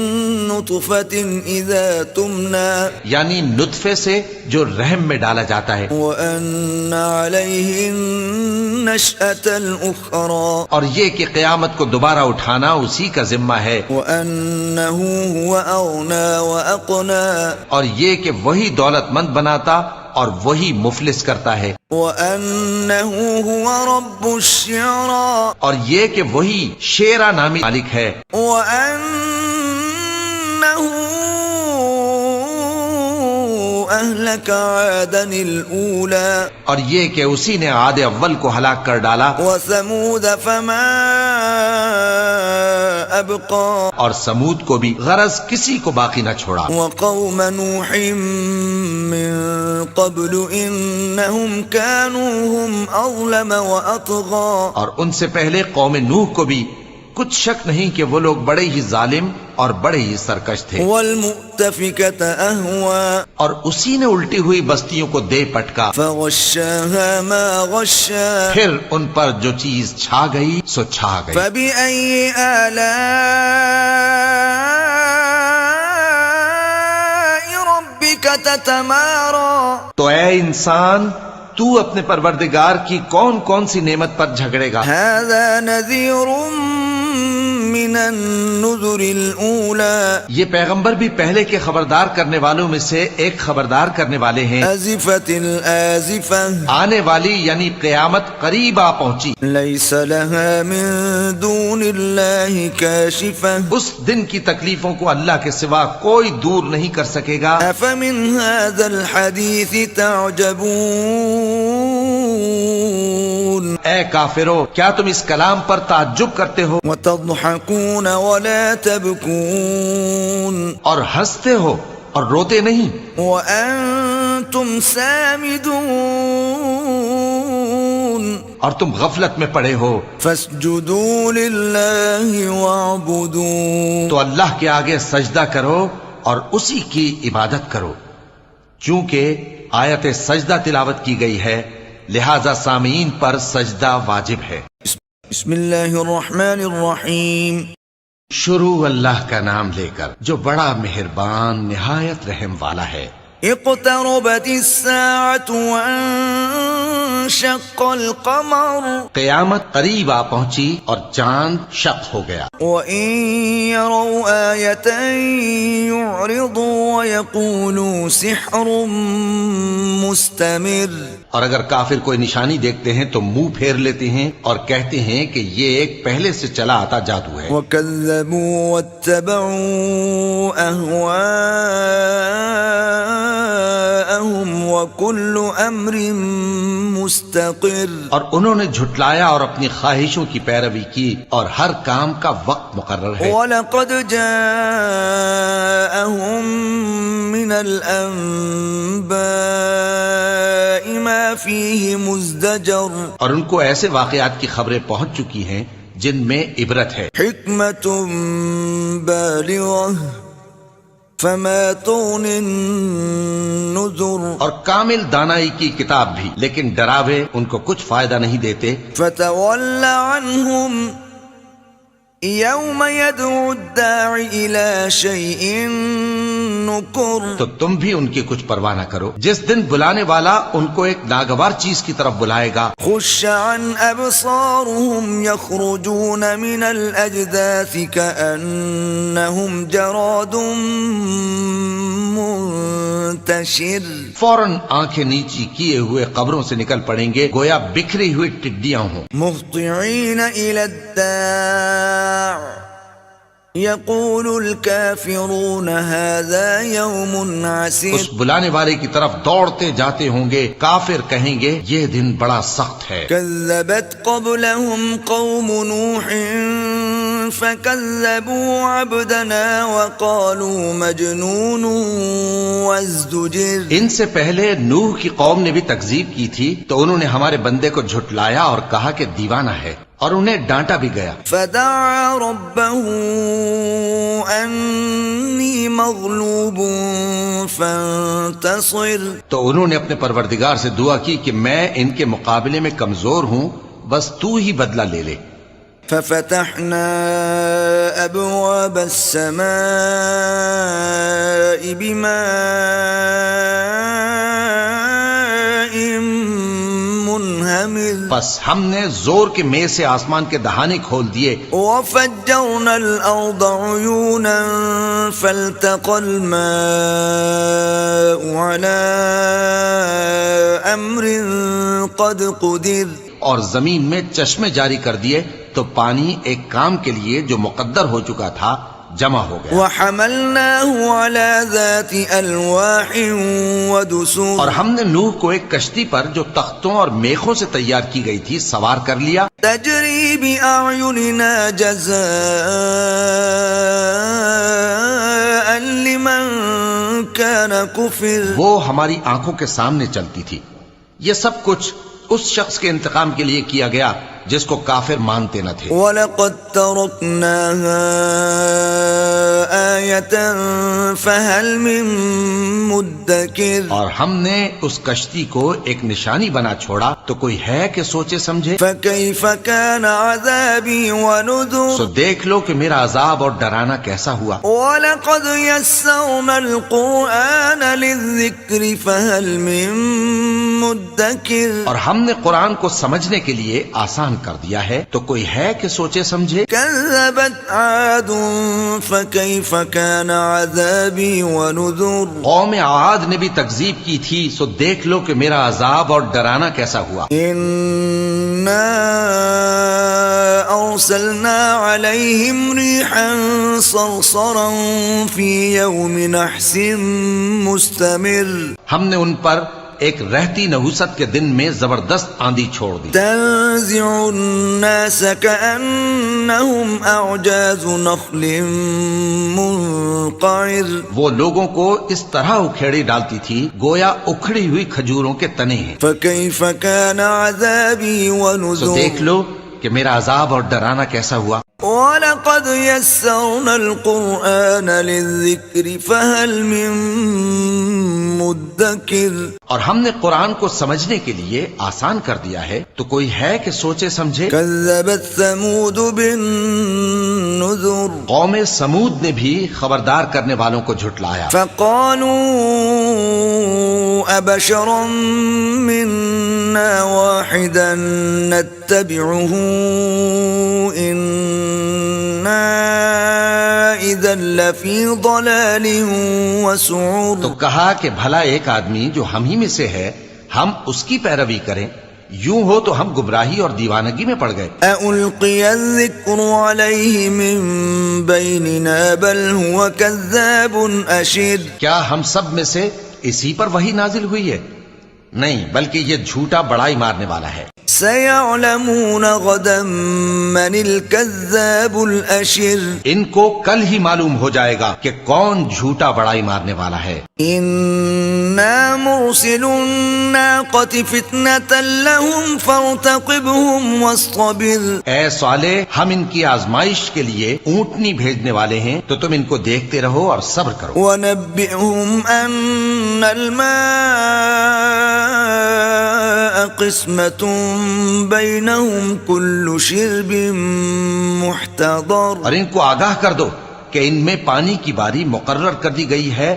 نطفة إذا تمنى یعنی نطفے سے جو رحم میں ڈالا جاتا ہے، وأن عليه النشأة الأخرى اور یہ کہ قیامت کو دوبارہ اٹھانا اسی کا ذمہ ہے، وأنه هو أغنى وأقنى اور یہ کہ وہی دولت مند بناتا اور وہی مفلس کرتا ہے، وأنه هو رب الشعرى اور یہ کہ وہی شیرا نامی مالک ہے، وأنه أهلك عادا الأولى اور یہ کہ اسی نے عاد اول کو ہلاک کر ڈالا، وثمود فما أبقى اور سمود کو بھی غرض کسی کو باقی نہ چھوڑا، وقوم نوح من قبل إنهم كانوا هم أظلم وأطغى اور ان سے پہلے قوم نوح کو بھی کچھ شک نہیں کہ وہ لوگ بڑے ہی ظالم اور بڑے ہی سرکش تھے، والمؤتفكة أهوى اور اسی نے الٹی ہوئی بستیوں کو دے پٹکا، فغشاها ما غشا پھر ان پر جو چیز چھا گئی سو چھا گئی، فبأي آلاء ربك تتمارى تو اے انسان تو اپنے پروردگار کی کون کون سی نعمت پر جھگڑے گا؟ هذا نذير من النذر الأولى یہ پیغمبر بھی پہلے کے خبردار کرنے والوں میں سے ایک خبردار کرنے والے ہیں، أزفت الآزفة آنے والی یعنی قیامت قریب آ پہنچی، ليس لها من دون الله كاشفة اس دن کی تکلیفوں کو اللہ کے سوا کوئی دور نہیں کر سکے گا، أفمن هذا الحديث تعجبون اے کافرو کیا تم اس کلام پر تعجب کرتے ہو وتضحكون ولا تبكون اور ہنستے ہو اور روتے نہیں، وأنتم سامدون اور تم غفلت میں پڑے ہو، فاسجدوا لله واعبدوا تو اللہ کے آگے سجدہ کرو اور اسی کی عبادت کرو، چونکہ آیت سجدہ تلاوت کی گئی ہے لہذا سامعین پر سجدہ واجب ہے۔ بسم اللہ الرحمن الرحیم شروع اللہ کا نام لے کر جو بڑا مہربان نہایت رحم والا ہے۔ اقتربت الساعة وانشق القمر قیامت قریب آ پہنچی اور چاند شق ہو گیا، وإن يروا آية يعرضوا ويقولوا سحر مستمر اور اگر کافر کوئی نشانی دیکھتے ہیں تو منہ پھیر لیتے ہیں اور کہتے ہیں کہ یہ ایک پہلے سے چلا آتا جادو ہے، وكذبوا واتبعوا أهواءهم وكل أمر مستقر اور انہوں نے جھٹلایا اور اپنی خواہشوں کی پیروی کی اور ہر کام کا وقت مقرر ہے۔ وَلَقَدْ جَاءَهُم مِّنَ الْأَنبَاءِ مَا فِيهِ مُزْدَجَرٌ اور ان کو ایسے واقعات کی خبریں پہنچ چکی ہیں جن میں عبرت ہے، حِكْمَةٌ بَالِغَةٌ فما تغني النذر اور کامل دانائی کی کتاب بھی، لیکن ڈراوے ان کو کچھ فائدہ نہیں دیتے. فتول عنهم يوم يدعو الداع إلى شيء نكر. تو تم بھی ان کی کچھ پرواہ نہ کرو جس دن بلانے والا ان کو ایک ناگوار چیز کی طرف بلائے گا. خش عن أبصارهم يخرجون من الأجداث كأنهم جراد منتشر. فوراً آنکھیں نیچی کیے ہوئے قبروں سے نکل پڑیں گے گویا بکھری ہوئی ٹڈیاں ہوں. مهطعين إلى الداع يقول الكافرون هذا يوم عسير. اس بلانے والے کی طرف دوڑتے جاتے ہوں گے، کافر کہیں گے یہ دن بڑا سخت ہے. كذبت قبلهم قوم نوح فكذبوا عبدنا وقالوا مجنون وازدجر. ان سے پہلے نوح کی قوم نے بھی تکذیب کی تھی تو انہوں نے ہمارے بندے کو جھٹلایا اور کہا کہ دیوانہ ہے، اور انہیں ڈانٹا بھی گیا. فدعا ربه أني مغلوب فانتصر. تو انہوں نے اپنے پروردگار سے دعا کی کہ میں ان کے مقابلے میں کمزور ہوں، بس تو ہی بدلہ لے لے. ففتحنا أبواب السماء بماء منهمر. بس ہم نے زور کے مے سے آسمان کے دہانے کھول دیے. وفجرنا الأرض عيونا فالتقى الماء على أمر قد قدر. اور زمین میں چشمے جاری کر دیے تو پانی ایک کام کے لیے جو مقدر ہو چکا تھا جمع ہو گیا. وحملناه على ذات ألواح ودسور. اور ہم نے نوح کو ایک کشتی پر جو تختوں اور میخوں سے تیار کی گئی تھی سوار کر لیا. تجري بأعيننا جزاء لمن كان كفر. وہ ہماری آنکھوں کے سامنے چلتی تھی. یہ سب کچھ اس شخص کے انتقام کے لیے کیا گیا جس کو کافر مانتے نہ تھے. وَلَقَدْ تَرَكْنَاهَا آيَةً فَهَلْ مِن مُدَّكِرٍ. اور ہم نے اس کشتی کو ایک نشانی بنا چھوڑا تو کوئی ہے کہ سوچے سمجھے. فَكَيْفَ كَانَ عَذَابِي وَنُذُرِ. سو دیکھ لو کہ میرا عذاب اور ڈرانا کیسا ہوا. وَلَقَدْ يَسَّرْنَا الْقُرْآنَ لِلذِّكْرِ فَهَلْ مِن مُدَّكِرٍ. اور ہم نے قرآن کو سمجھنے کے لیے آسان کر دیا ہے تو کوئی ہے کہ سوچے سمجھے. كذبت عاد فكيف كان عذابي ونذر. قوم عاد نے بھی تکذیب کی تھی سو دیکھ لو کہ میرا عذاب اور ڈرانا کیسا ہوا. إنا أرسلنا عليهم ريحا صرصرا في يوم نحس مستمر. ہم نے ان پر ایک رہتی نحوست کے دن میں زبردست آندھی چھوڑ دی. تنزع الناس كأنهم أعجاز نخل منقعر. وہ لوگوں کو اس طرح اکھیڑی ڈالتی تھی گویا اکھڑی ہوئی کھجوروں کے تنے ہیں. فكيف كان عذابي تو ونذر. دیکھ لو کہ میرا عذاب اور ڈرانا کیسا ہوا. وَلَقَدْ يَسَّرْنَا الْقُرْآنَ لِلذِّكْرِ فَهَلْ مِن مُدَّكِرٍ. اور ہم نے قرآن کو سمجھنے کے لیے آسان کر دیا ہے تو کوئی ہے کہ سوچے سمجھے. كذبت ثمود بالنذر. قوم سمود نے بھی خبردار کرنے والوں کو جھٹلایا. فقالوا أبشرا منا واحدا نتبعه إنا إذا لفي ضلال وسعور. تو کہا کہ بھلا ایک آدمی جو ہم ہی میں سے ہے ہم اس کی پیروی کریں، یوں ہو تو ہم گمراہی اور دیوانگی میں پڑ گئے. أَأُلْقِيَ الذِّكْرُ عَلَيْهِ مِن بَيْنِنَا بَلْ هُوَ كَذَّابٌ أَشِرٌ. کیا ہم سب میں سے اسی پر وحی نازل ہوئی ہے؟ نہیں، بلکہ یہ جھوٹا بڑائی مارنے والا ہے. سيعلمون غدا من الكذاب الأشر ان کو کل ہی معلوم ہو جائے گا کہ کون جھوٹا بڑائی مارنے والا ہے. إنا مرسل الناقة فتنة لهم فارتقبهم واصطبر. اے صالح ہم ان کی آزمائش کے لیے اونٹنی بھیجنے والے ہیں تو تم ان کو دیکھتے رہو اور صبر کرو. ونبئهم أن الماء قسمة بينهم كل شرب محتضر. اور ان کو آگاہ کر دو کہ ان میں پانی کی باری مقرر کر دی گئی ہے،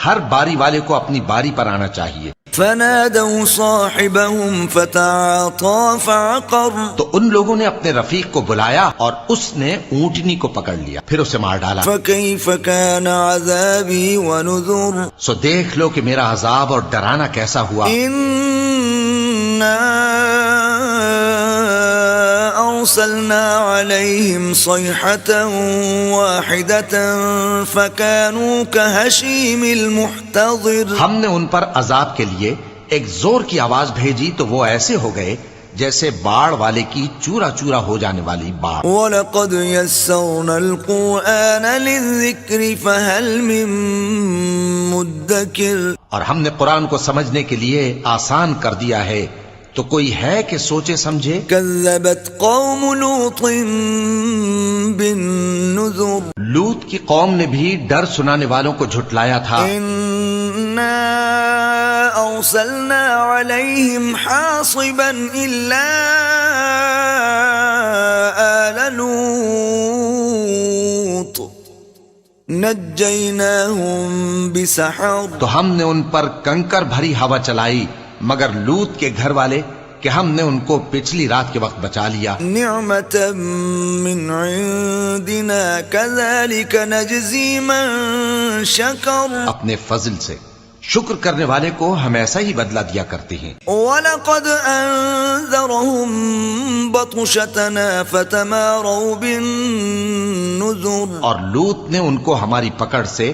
ہر باری والے کو اپنی باری پر آنا چاہیے. فنادوا صاحبهم فتعاطى فعقر. تو ان لوگوں نے اپنے رفیق کو بلایا اور اس نے اونٹنی کو پکڑ لیا، پھر اسے مار ڈالا. فكيف كان عذابي ونذر. سو دیکھ لو کہ میرا عذاب اور ڈرانا کیسا ہوا. أرسلنا عليهم صيحة واحدة فكانوا كهشيم المحتضر. ہم نے ان پر عذاب کے لیے ایک زور کی آواز بھیجی تو وہ ایسے ہو گئے جیسے باڑ والے کی چورا چورا ہو جانے والی باڑ. وَلَقَدْ يَسَّرْنَا الْقُرْآنَ لِلذِّكْرِ فَهَلْ مِن مُدَّكِرٍ. اور ہم نے قرآن کو سمجھنے کے لیے آسان کر دیا ہے تو کوئی ہے کہ سوچے سمجھے. كذبت قوم لوط بالنذر. لوط کی قوم نے بھی ڈر سنانے والوں کو جھٹلایا تھا. إنا أرسلنا عليهم حاصبا إلا آل لوط نجيناهم بسحر. تو ہم نے ان پر کنکر بھری ہوا چلائی مگر لوط کے گھر والے کہ ہم نے ان کو پچھلی رات کے وقت بچا لیا. نعمة من عندنا كذلك نجزي من شكر. اپنے فضل سے شکر کرنے والے کو ہم ایسا ہی بدلہ دیا کرتے ہیں. وَلَقَدْ أَنذَرَهُمْ بَطْشَتَنَا فَتَمَارَوْا بِالنُّذُرِ. اور لوط نے ان کو ہماری پکڑ سے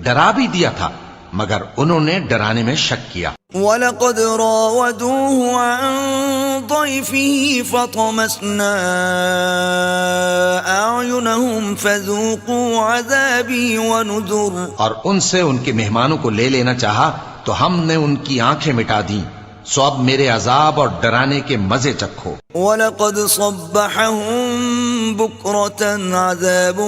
ڈرا بھی دیا تھا مگر انہوں نے ڈرانے میں شک کیا. وَلَقَدْ رَاوَدُوهُ عَنْ ضَيْفِهِ فَطَمَسْنَا أَعْيُنَهُمْ فَذُوقُوا عَذَابِي وَنُذُرِ. اور ان سے ان کے مہمانوں کو لے لینا چاہا تو ہم نے ان کی آنکھیں مٹا دیں، سو اب میرے عذاب اور ڈرانے کے مزے چکھو. وَلَقَدْ صَبَّحَهُمْ بُكْرَةً عَذَابٌ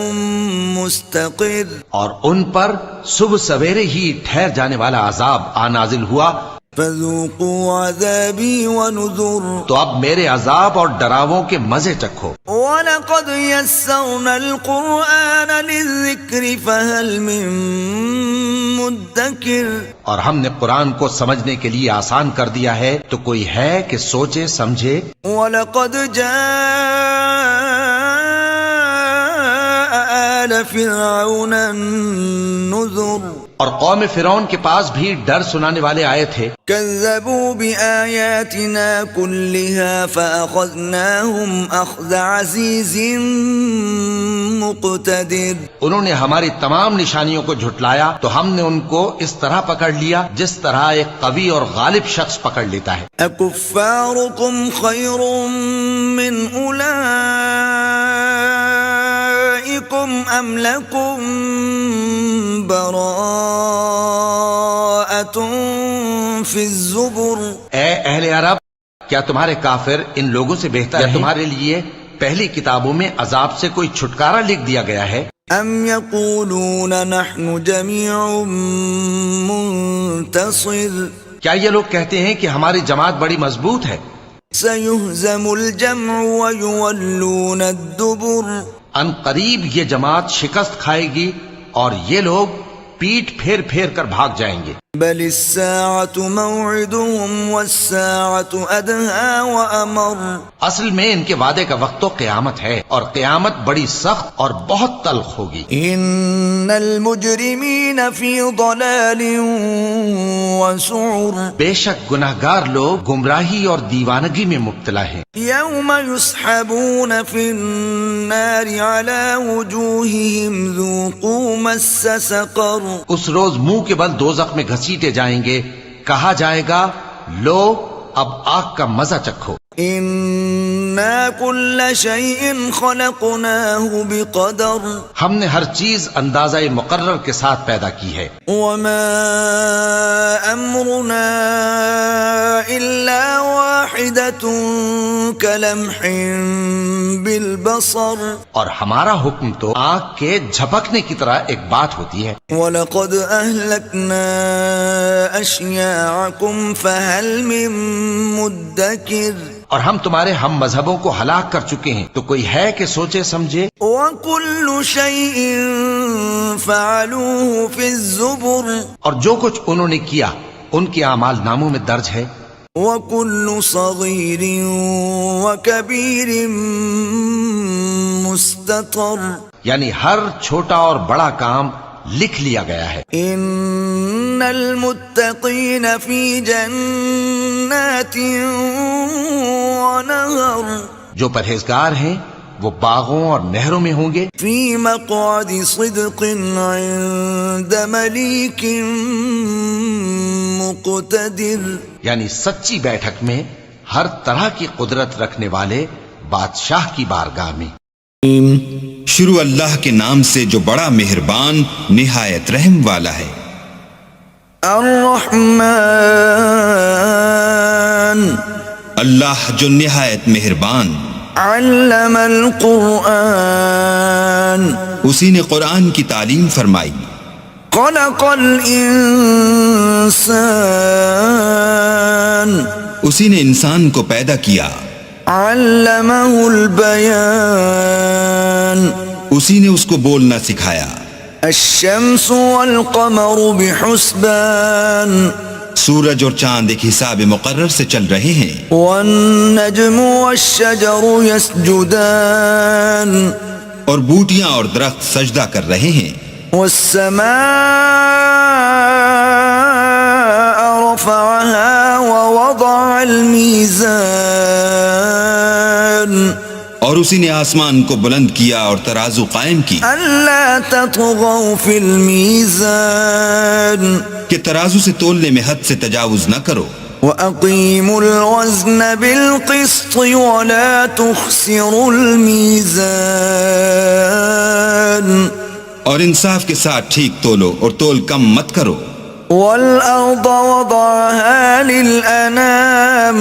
مُسْتَقِرٌ. اور ان پر صبح سویرے ہی ٹھہر جانے والا عذاب آ نازل ہوا. فَذُوقُوا عَذَابِي وَنُذُرِ. تو اب میرے عذاب اور ڈراووں کے مزے چکھو. وَلَقَدْ يَسَّرْنَا الْقُرْآنَ لِلذِّكْرِ فَهَلْ مِن مُدَّكِرٍ. اور ہم نے قرآن کو سمجھنے کے لیے آسان کر دیا ہے تو کوئی ہے کہ سوچے سمجھے. وَلَقَدْ جَاءَ آلَ فِرْعَوْنَ النُّذُرُ. اور قوم فرعون کے پاس بھی ڈر سنانے والے آئے تھے. كذبوا بآياتنا كلها فأخذناهم أخذ عزيز مقتدر. انہوں نے ہماری تمام نشانیوں کو جھٹلایا تو ہم نے ان کو اس طرح پکڑ لیا جس طرح ایک قوی اور غالب شخص پکڑ لیتا ہے. أكفاركم خير من أولئكم أم لكم براءة في الزبر. اے اہل عرب، کیا تمہارے کافر ان لوگوں سے بہتر ہے؟ تمہارے لیے پہلی کتابوں میں عذاب سے کوئی چھٹکارا لکھ دیا گیا ہے. ام يقولون نحن جميع منتصر. کیا یہ لوگ کہتے ہیں کہ ہماری جماعت بڑی مضبوط ہے؟ سيهزم الجمع ويولون الدبر. ان قریب یہ جماعت شکست کھائے گی اور یہ لوگ پیٹ پھیر پھیر کر بھاگ جائیں گے. بل الساعة موعدهم والساعة أدهى وأمر. اصل میں ان کے وعدے کا وقت تو قیامت ہے اور قیامت بڑی سخت اور بہت تلخ ہوگی. إن المجرمين في ضلال وسعر. بے شک گناہگار لوگ گمراہی اور دیوانگی میں مبتلا ہیں. يوم يسحبون في النار على وجوههم ذوقوا مس سقر. اس روز منہ کے بل دوزخ میں گھسیٹے جائیں گے، کہا جائے گا لو اب آگ کا مزہ چکھو. إنا كل شيء خلقناه بقدر ہم نے ہر چیز اندازہ مقرر کے ساتھ پیدا کی ہے. وما أمرنا إلا واحدة كلمح بالبصر اور ہمارا حکم تو آنکھ کے جھپکنے کی طرح ایک بات ہوتی ہے. وَلَقَدْ أَهْلَكْنَا أَشْيَاعَكُمْ فَهَلْ مِن مُدَّكِرٍ اور ہم تمہارے ہم مذہبوں کو ہلاک کر چکے ہیں، تو کوئی ہے کہ سوچے سمجھے. وَكُلُّ شَيْءٍ فَعَلُوهُ فِي الزُّبُرِ اور جو کچھ انہوں نے کیا ان کے اعمال ناموں میں درج ہے. وَكُلُّ صَغِيرٍ وَكَبِيرٍ مُسْتَطَرٍ یعنی ہر چھوٹا اور بڑا کام لکھ لیا گیا ہے. ان المتقین فی جنات ونہر جو پرہیزگار ہیں وہ باغوں اور نہروں میں ہوں گے. فی مقعد صدق عند ملیک مقتدر یعنی سچی بیٹھک میں ہر طرح کی قدرت رکھنے والے بادشاہ کی بارگاہ میں. شروع اللہ کے نام سے جو بڑا مہربان نہایت رحم والا ہے. الرحمن اللہ جو نہایت مہربان. علم القرآن اسی نے قرآن کی تعلیم فرمائی. خلق الانسان اسی نے انسان کو پیدا کیا. علمہ البیان اسی نے اس کو بولنا سکھایا. الشمس والقمر بحسبان سورج اور چاند ایک حساب مقرر سے چل رہے ہیں. والنجم والشجر يسجدان اور بوٹیاں اور درخت سجدہ کر رہے ہیں. والسماء رفعها ووضع الميزان اور اسی نے آسمان کو بلند کیا اور ترازو قائم کی ألا تطغوا في الميزان کہ ترازو سے تولنے میں حد سے تجاوز نہ کرو. وَأَقِيمُوا الْوَزْنَ بِالْقِسْطِ وَلَا تُخْسِرُوا الْمِيزَانَ اور انصاف کے ساتھ ٹھیک تولو اور تول کم مت کرو. وَالْأَرْضَ وَضَعَهَا لِلْأَنَامِ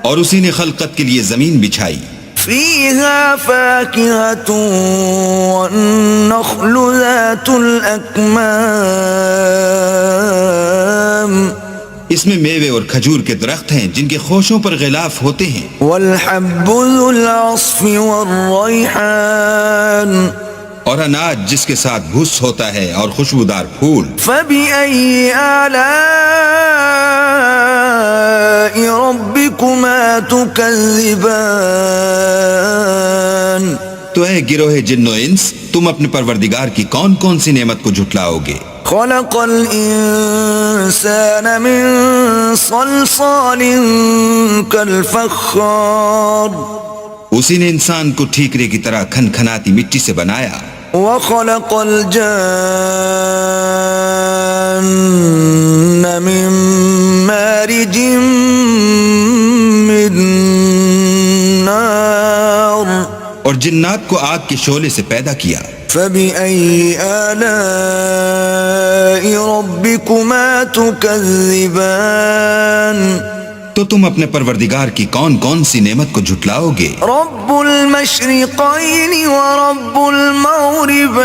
اور اسی نے خلقت کے لیے زمین بچھائی. فِيهَا فَاكِهَةٌ وَالنَّخْلُ ذَاتُ الْأَكْمَامِ اس میں میوے اور کھجور کے درخت ہیں جن کے خوشوں پر غلاف ہوتے ہیں. وَالْحَبُّ ذُو الْعَصْفِ وَالرَّيْحَانِ اور اناج جس کے ساتھ بھوس ہوتا ہے اور خوشبودار پھول. فَبِأَيِّ آلَاءِ رَبِّكُمَا تُكَذِّبَانِ تو اے گروہ جن و انس تم اپنے پروردگار کی کون کون سی نعمت کو جھٹلاؤ گے. خلق الانسان من صلصال كالفخار اسی نے انسان کو ٹھیکرے کی طرح کھن کھناتی مٹی سے بنایا. وخلق الجان من مارج من نار اور جنات کو آگ کے شعلے سے پیدا کیا. فَبِأَيِّ آلَاءِ رَبِّكُمَا تُكَذِّبَانِ تو تم اپنے پروردگار کی کون کون سی نعمت کو جھٹلاؤ گے. رب المشرقین ورب المغربین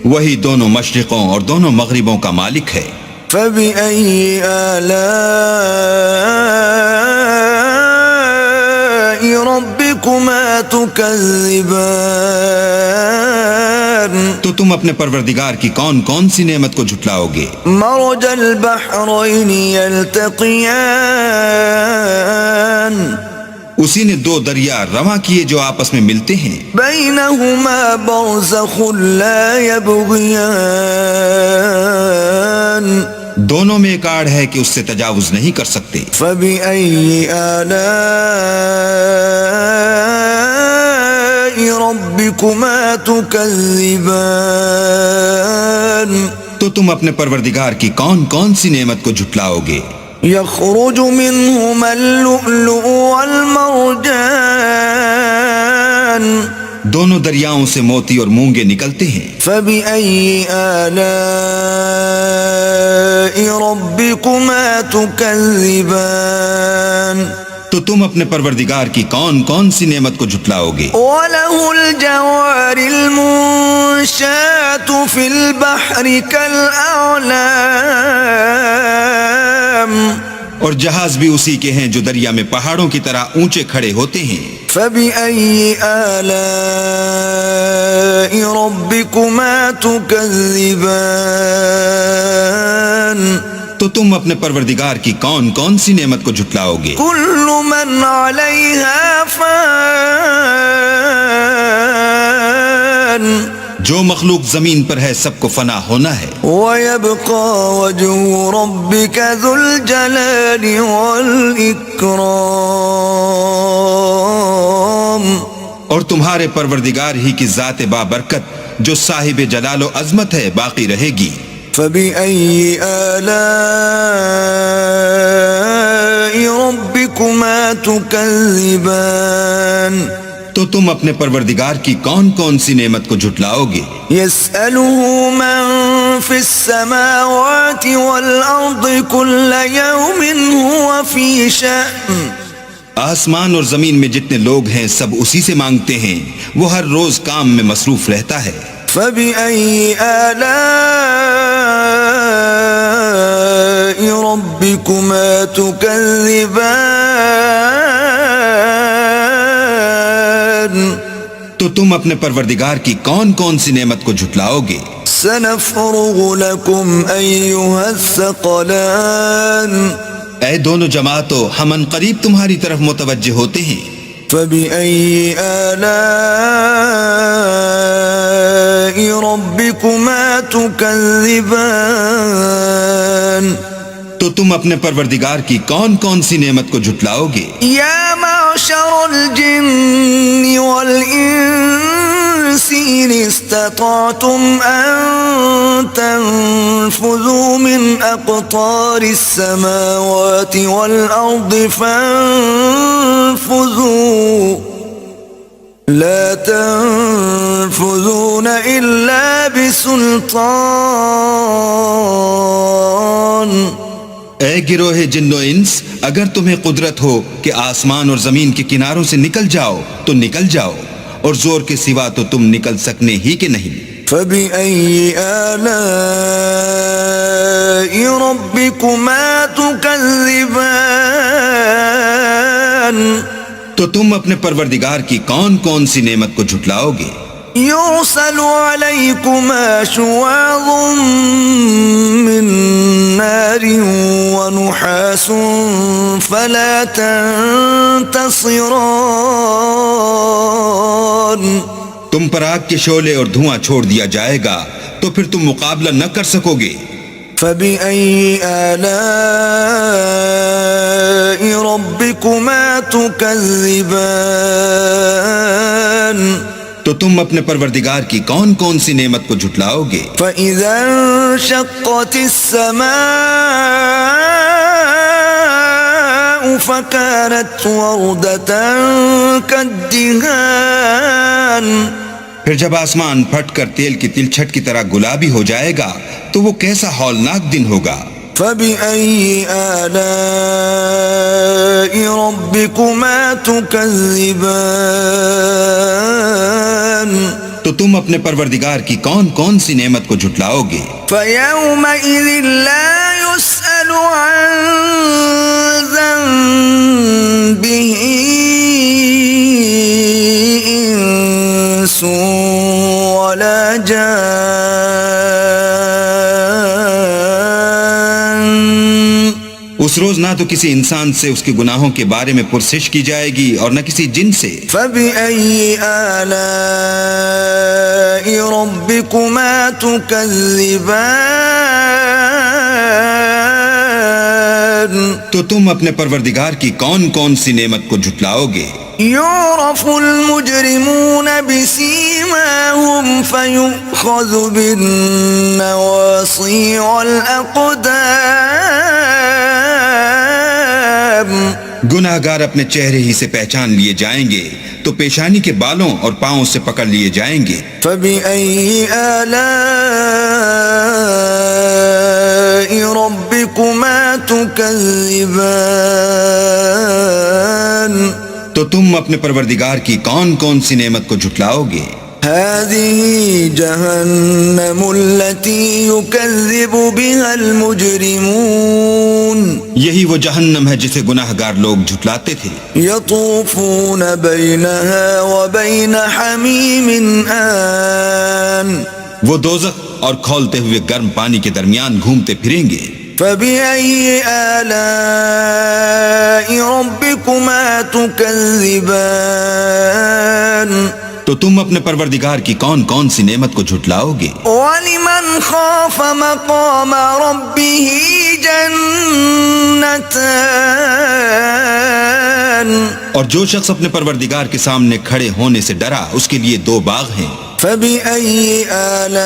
وہی دونوں مشرقوں اور دونوں مغربوں کا مالک ہے. فَبِأَيِّ آلَاءِ رَبِّكُمَا تُكَذِّبَانِ تو تم اپنے پروردگار کی کون کون سی نعمت کو جھٹلاؤ گے. مرج البحرین یلتقیان اسی نے دو دریا رواں کیے جو آپس میں ملتے ہیں. بینہما برزخ لا یبغیان دونوں میں ایک آڑ ہے کہ اس سے تجاوز نہیں کر سکتے. فَبِأَيِّ آلَاءِ رَبِّكُمَا تُكَذِّبَانِ تو تو تم اپنے پروردگار کی کون کون سی نعمت کو جھٹلاؤ گے؟ يخرج منهما اللؤلؤ والمرجان دونوں دریاؤں سے موتی اور مونگے نکلتے ہیں۔ فبأي آلاء ربكما تكذبان تو تم اپنے پروردگار کی کون کون سی نعمت کو جھٹلاؤ گے؟ وله الجوار المنشآت في البحر كالأعلام اور جہاز بھی اسی کے ہیں جو دریا میں پہاڑوں کی طرح اونچے کھڑے ہوتے ہیں۔ فبأي آلاء ربكما تكذبان تو تم اپنے پروردگار کی کون کون سی نعمت کو جھٹلاؤ گے؟ كل من عليها فان جو مخلوق زمین پر ہے سب کو فنا ہونا ہے۔ ويبقى وجه ربك ذو الجلال والإكرام اور تمہارے پروردگار ہی کی ذات بابرکت جو صاحب جلال و عظمت ہے باقی رہے گی۔ فبأي آلاء ربكما تكذبان تو تم اپنے پروردگار کی کون کون سی نعمت کو جھٹلاؤ گے؟ يسأله من في السماوات والأرض كل يوم هو في شأن آسمان اور زمین میں جتنے لوگ ہیں سب اسی سے مانگتے ہیں، وہ ہر روز کام میں مصروف رہتا ہے۔ فبأي آلاء ربكما تكذبان تو تم اپنے پروردگار کی کون کون سی نعمت کو جھٹلاؤ گے؟ سنفرغ لكم أيها الثقلان اے دونوں جماعتوں ہم ان قریب تمہاری طرف متوجہ ہوتے ہیں۔ فبأي آلاء ربكما تكذبان تو تم اپنے پروردگار کی کون کون سی نعمت کو جھٹلاؤ گے؟ يا معشر الجن والإنس إن استطعتم أن تنفذوا من أقطار السماوات والأرض فانفذوا لا تنفذون إلا بسلطان اے گروہ جن و انس اگر تمہیں قدرت ہو کہ آسمان اور زمین کے کناروں سے نکل جاؤ تو نکل جاؤ، اور زور کے سوا تو تم نکل سکنے ہی کہ نہیں۔ فبأي آلاء ربكما تكذبان تو تم اپنے پروردگار کی کون کون سی نعمت کو جھٹلاؤ گے؟ يرسل عليكما شواظ من نار ونحاس فلا تنتصران تم پر آگ کے شعلے اور دھواں چھوڑ دیا جائے گا تو پھر تم مقابلہ نہ کر سکو گے۔ فبأي آلاء ربكما تكذبان تو تم اپنے پروردگار کی کون کون سی نعمت کو جھٹلاؤ گے؟ فإذا انشقت السماء فكانت وردة كالدهان پھر جب آسمان پھٹ کر تیل کی تلچھٹ کی طرح گلابی ہو جائے گا تو وہ کیسا ہولناک دن ہوگا۔ فبأي آلاء ربكما تكذبان تو تم اپنے پروردگار کی کون کون سی نعمت کو جھٹلاؤ گے؟ فيومئذ لا يسأل عن ذنبه إنس ولا جان اس روز نہ تو کسی انسان سے اس کے گناہوں کے بارے میں پرسش کی جائے گی اور نہ کسی جن سے۔ فبأي آلاء ربكما تكذبان تو تم اپنے پروردگار کی کون کون سی نعمت کو جھٹلاؤ گے؟ يعرف المجرمون بسيماهم فيؤخذ بالنواصي والأقدام گناہ گار اپنے چہرے ہی سے پہچان لیے جائیں گے تو پیشانی کے بالوں اور پاؤں سے پکڑ لیے جائیں گے۔ فبأي آلاء ربكما تكذبان تو تم اپنے پروردگار کی کون کون سی نعمت کو جھٹلاؤ گے؟ هذه جهنم التي يكذب بها المجرمون یہی وہ جہنم ہے جسے گناہ گار لوگ جھٹلاتے تھے۔ يطوفون بينها وبين حميم آن وہ دوزخ اور کھولتے ہوئے گرم پانی کے درمیان گھومتے پھریں گے۔ فبأي آلاء ربكما تكذبان تو تم اپنے پروردگار کی کون کون سی نعمت کو جھٹلاؤ گے؟ ولمن خاف مقام ربه جنتان اور جو شخص اپنے پروردگار کے سامنے کھڑے ہونے سے ڈرا اس کے لیے 2 باغ ہیں۔ فبأي آلاء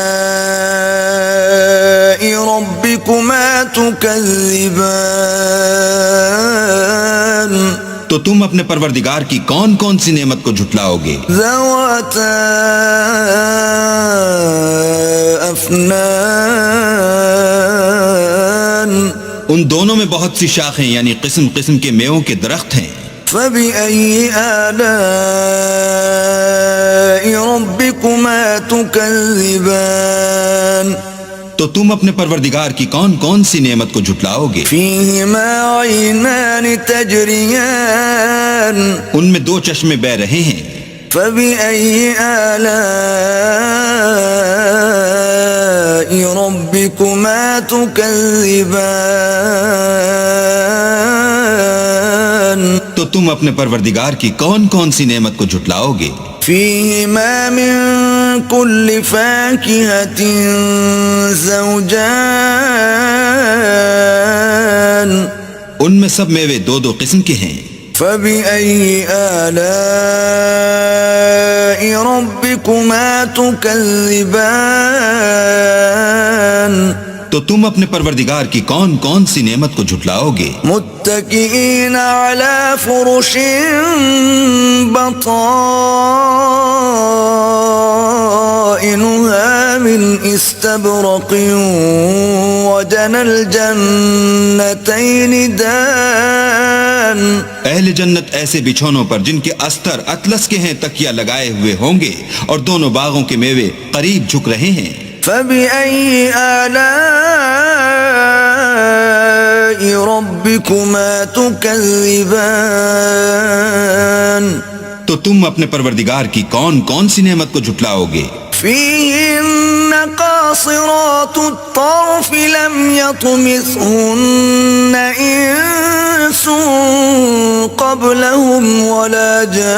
ربكما تكذبان تو تم اپنے پروردگار کی کون کون سی نعمت کو جھٹلاؤ گے؟ ذواتا افنان ان دونوں میں بہت سی شاخیں یعنی قسم قسم کے میووں کے درخت ہیں۔ فبأي آلاء ربكما تكذبان تو تم اپنے پروردگار کی کون کون سی نعمت کو جھٹلاؤ گے؟ فيهما عينان تجريان ان میں 2 چشمے بہ رہے ہیں۔ فبأي آلاء ربكما تكذبان تو تم اپنے پروردگار کی کون کون سی نعمت کو جھٹلاؤ گے؟ فيهما من كل فاكهة زوجان ان میں سب میوے 2 قسم کے ہیں۔ فبأي آلاء ربكما تكذبان تو تم اپنے پروردگار کی کون کون سی نعمت کو جھٹلاؤ گے؟ متكئين على فرش بطائنها من استبرق وجنى الجنتين دان اہل جنت ایسے بچھونوں پر جن کے استر اطلس کے ہیں تکیہ لگائے ہوئے ہوں گے اور دونوں باغوں کے میوے قریب جھک رہے ہیں۔ فبأي آلاء ربكما تكذبان تو تم اپنے پروردگار کی کون کون سی نعمت کو جھٹلاؤ گے؟ فيهن قاصرات الطرف لم يطمثهن إنس قبلهم ولا جان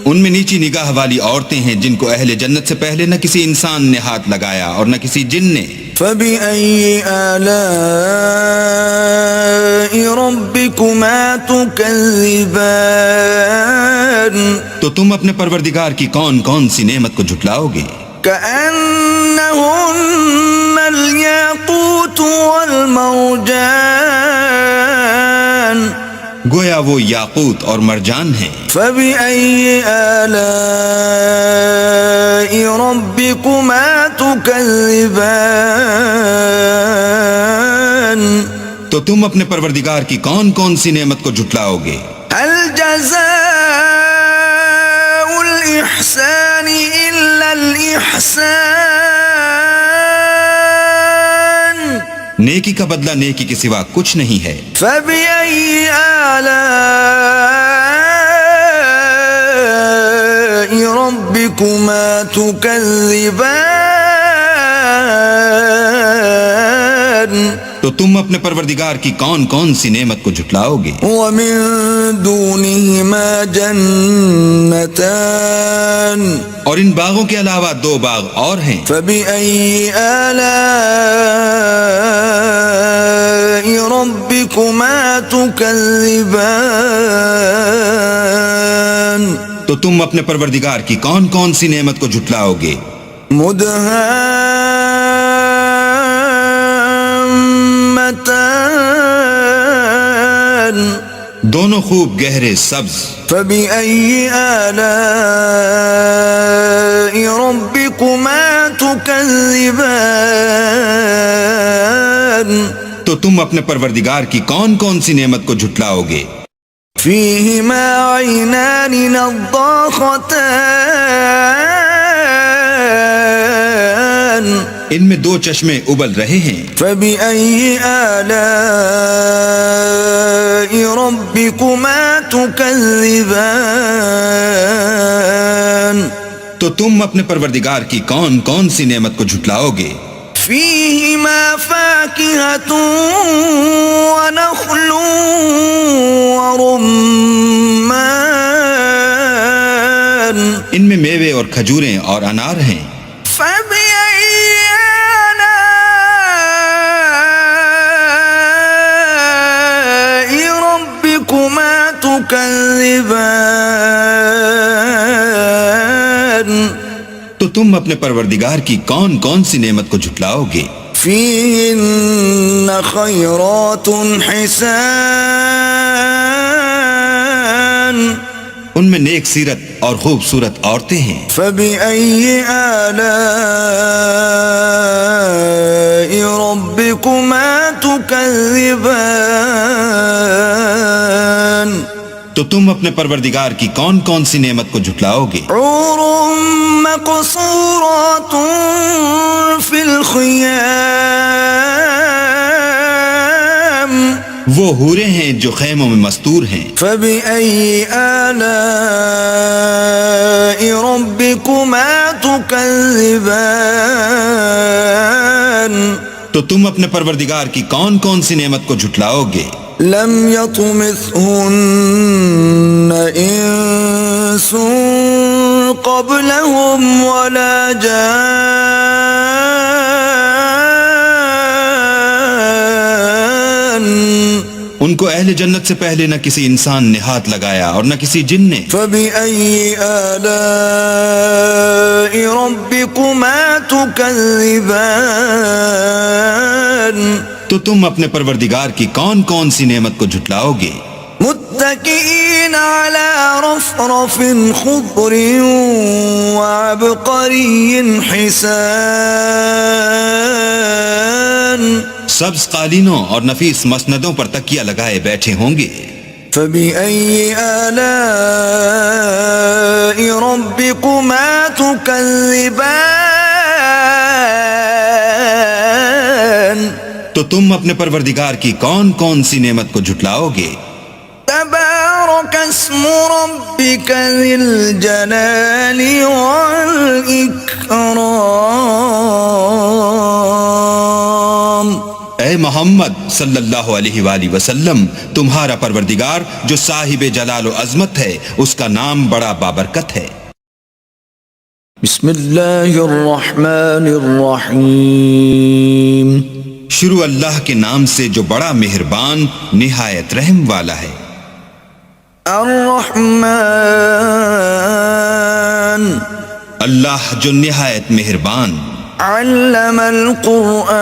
ان میں نیچی نگاہ والی عورتیں ہیں جن کو اہل جنت سے پہلے نہ کسی انسان نے ہاتھ لگایا اور نہ کسی جن نے۔ فبأي آلاء ربكما تكذبان تو تم اپنے پروردگار کی کون کون سی نعمت کو جھٹلاؤ گے؟ كأنهن الياقوت والمرجان گویا وہ یاقوت اور مرجان ہیں۔ فبأي آلاء ربكما تكذبان تو تم اپنے پروردگار کی کون کون سی نعمت کو جھٹلاؤ گے؟ هل جزاء الإحسان إلا الإحسان نیکی کا بدلہ نیکی کے سوا کچھ نہیں ہے۔ فبأي آلاء ربكما تكذبان تو تم اپنے پروردگار کی کون کون سی نعمت کو جھٹلاؤ گے؟ ومن دونهما جنتان اور ان باغوں کے علاوہ 2 باغ اور ہیں۔ فبأي آلاء تكذبان تو تم اپنے پروردگار کی کون کون سی نعمت کو جھٹلاؤ گے؟ مدهامتان دونوں خوب گہرے سبز. فبأي آلاء ربكما تكذبان تو تم اپنے پروردگار کی کون کون سی نعمت کو جھٹلاؤ گے؟ فيهما عينان نضاختان ان میں دو چشمے ابل رہے ہیں. فبأي آلاء ربكما تكذبان تو تم اپنے پروردگار کی کون کون سی نعمت کو جھٹلاؤ گے؟ فيهما فاكهة ونخل ورمان ان میں میوے اور کھجوریں اور انار ہیں. فبأي آلاء ربكما تكذبان تو تم اپنے پروردگار کی کون کون سی نعمت کو جھٹلاؤ گے؟ فيهن خيرات حسان ان میں نیک سیرت اور خوبصورت عورتیں ہیں. فبأي آلاء ربكما تكذبان تو تم اپنے پروردگار کی کون کون سی نعمت کو جھٹلاؤ گے؟ حور مقصورات في الخيام وہ حوریں ہیں جو خیموں میں مستور ہیں. فبأي آلاء ربكما تكذبان تو تم اپنے پروردگار کی کون کون سی نعمت کو جھٹلاؤ گے؟ لم يطمثهن انس قبلهم ولا جان ان کو اہل جنت سے پہلے نہ کسی انسان نے ہاتھ لگایا اور نہ کسی جن نے. فبأي آلاء ربكما تكذبان تو تم اپنے پروردگار کی کون کون سی نعمت کو جھٹلاؤ گے؟ متكئين على رفرف خضر وعبقري حسان سبز قالینوں اور نفیس مسندوں پر تکیہ لگائے بیٹھے ہوں گے. فبأي آلاء ربكما تكذبان تو تم اپنے پروردگار کی کون کون سی نعمت کو جھٹلاؤ گے؟ تبارك اسم ربك ذي الجلال والإكرام اے محمد صلی اللہ علیہ وآلہ وسلم، تمہارا پروردگار جو صاحب جلال و عظمت ہے، اس کا نام بڑا بابرکت ہے. بسم اللہ الرحمن الرحیم شروع اللہ کے نام سے جو بڑا مہربان نہایت رحم والا ہے. الرحمن اللہ جو نہایت مہربان. علم القرآن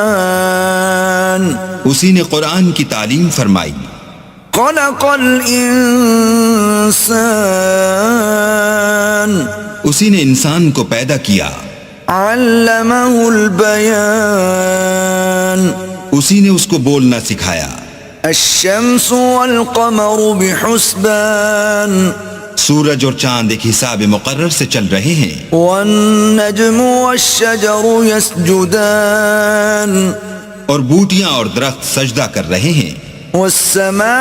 اسی نے قرآن کی تعلیم فرمائی. خلق الانسان اسی نے انسان کو پیدا کیا. علمہ البیان اسی نے اس کو بولنا سکھایا. الشمس والقمر بحسبان سورج اور چاند ایک حساب مقرر سے چل رہے ہیں. والنجم والشجر يسجدان اور بوٹیاں اور درخت سجدہ کر رہے ہیں. والسماء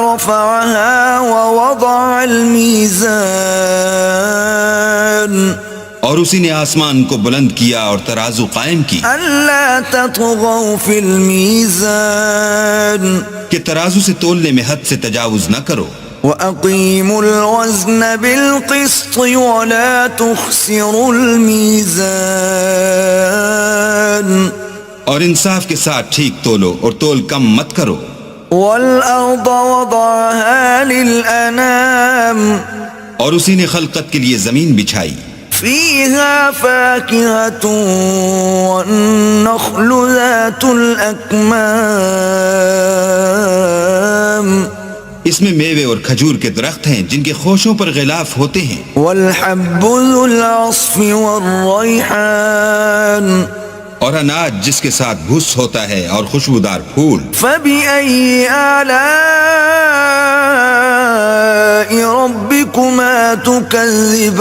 رفعها ووضع الميزان اور اسی نے آسمان کو بلند کیا اور ترازو قائم کی ألا تطغوا في الميزان کہ ترازو سے تولنے میں حد سے تجاوز نہ کرو. وأقيموا الوزن بالقسط ولا تخسروا الميزان اور انصاف کے ساتھ ٹھیک تولو اور تول کم مت کرو. والأرض وضعها للأنام اور اسی نے خلقت کے لیے زمین بچھائی. فيها فاكهة والنخل ذات الأكمام اس میں میوے اور کھجور کے درخت ہیں جن کے خوشوں پر غلاف ہوتے ہیں. والحب ذو العصف والريحان اور اناج جس کے ساتھ بھس ہوتا ہے اور خوشبودار پھول. فبأي آلاء ربكما تكذبان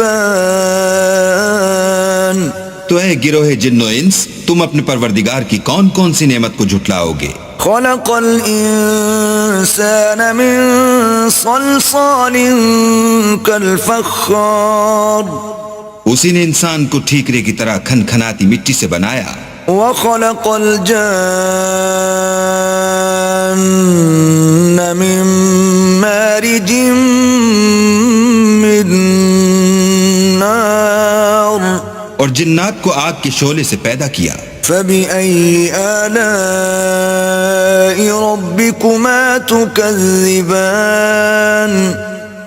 تو اے گروہ جن و انس تم اپنے پروردگار کی کون کون سی نعمت کو جھٹلاؤ گے. خلق الإنسان من صلصال كالفخار اسی نے انسان کو ٹھیکرے کی طرح کھنکھناتی مٹی سے بنایا. وخلق الجان من مارج من نار اور جنات کو آگ کے شعلے سے پیدا کیا. فبأي آلاء ربكما تكذبان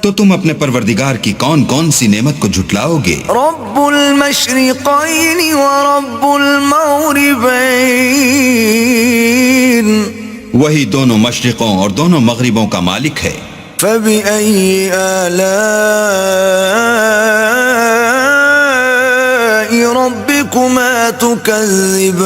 تو تم اپنے پروردگار کی کون کون سی نعمت کو جھٹلاؤ گے. رب المشرقين ورب المغربين وہی دونوں مشرقوں اور دونوں مغربوں کا مالک ہے. فبأي آلاء ربكما تكذبان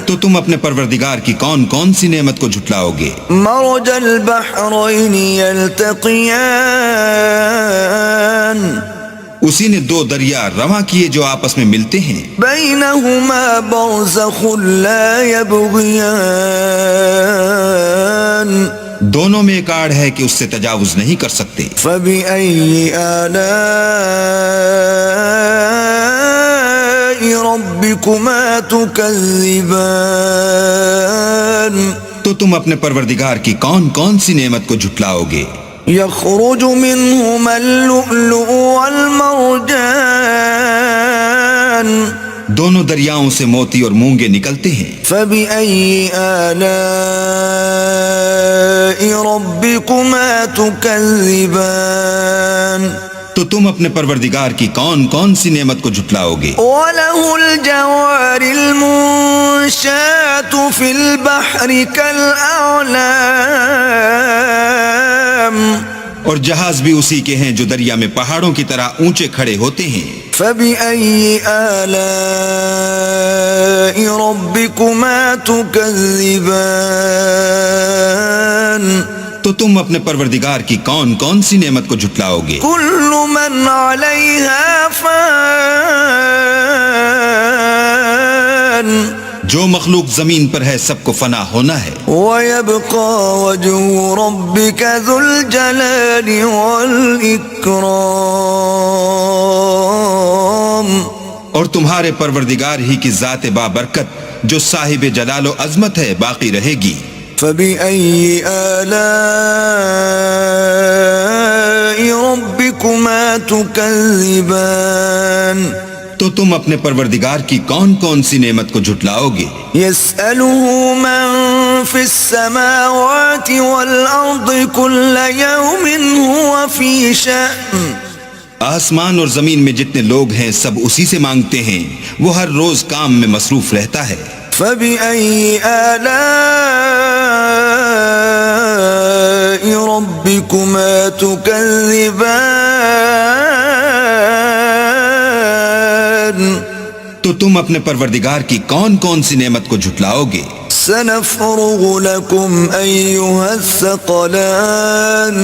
تو تم اپنے پروردگار کی کون کون سی نعمت کو جھٹلاؤ گے. مرج البحرين يلتقيان اسی نے دو دریا رواں کیے جو آپس میں ملتے ہیں. بينهما برزخ لا يبغيان دونوں میں ایک آڑ ہے کہ اس سے تجاوز نہیں کر سکتے. فبأي آلاء ربكما تكذبان تو تم اپنے پروردگار کی کون کون سی نعمت کو جھٹلاؤ گے. يخرج منهما اللؤلؤ والمرجان دونوں دریاؤں سے موتی اور مونگے نکلتے ہیں. فبأي آلاء ربكما تكذبان تو تم اپنے پروردگار کی کون کون سی نعمت کو جھٹلاؤ گے. وله الجوار المنشآت في البحر كالأعلام اور جہاز بھی اسی کے ہیں جو دریا میں پہاڑوں کی طرح اونچے کھڑے ہوتے ہیں. فبأي آلاء ربكما تكذبان تو تم اپنے پروردگار کی کون کون سی نعمت کو جھٹلاؤ گے. كل من عليها فان جو مخلوق زمین پر ہے سب کو فنا ہونا ہے. ويبقى وجه ربك ذو الجلال والإكرام اور تمہارے پروردگار ہی کی ذات بابرکت جو صاحب جلال و عظمت ہے باقی رہے گی. فبأي آلاء ربكما تكذبان تو تم اپنے پروردگار کی کون کون سی نعمت کو جھٹلاؤ گے. يسأله من في السماوات والأرض كل يوم هو في شأن آسمان اور زمین میں جتنے لوگ ہیں سب اسی سے مانگتے ہیں، وہ ہر روز کام میں مصروف رہتا ہے. فبأي آلاء ربكما تكذبان تو تم اپنے پروردگار کی کون کون سی نعمت کو جھٹلاؤ گے. سنفرغ لكم أيها الثقلان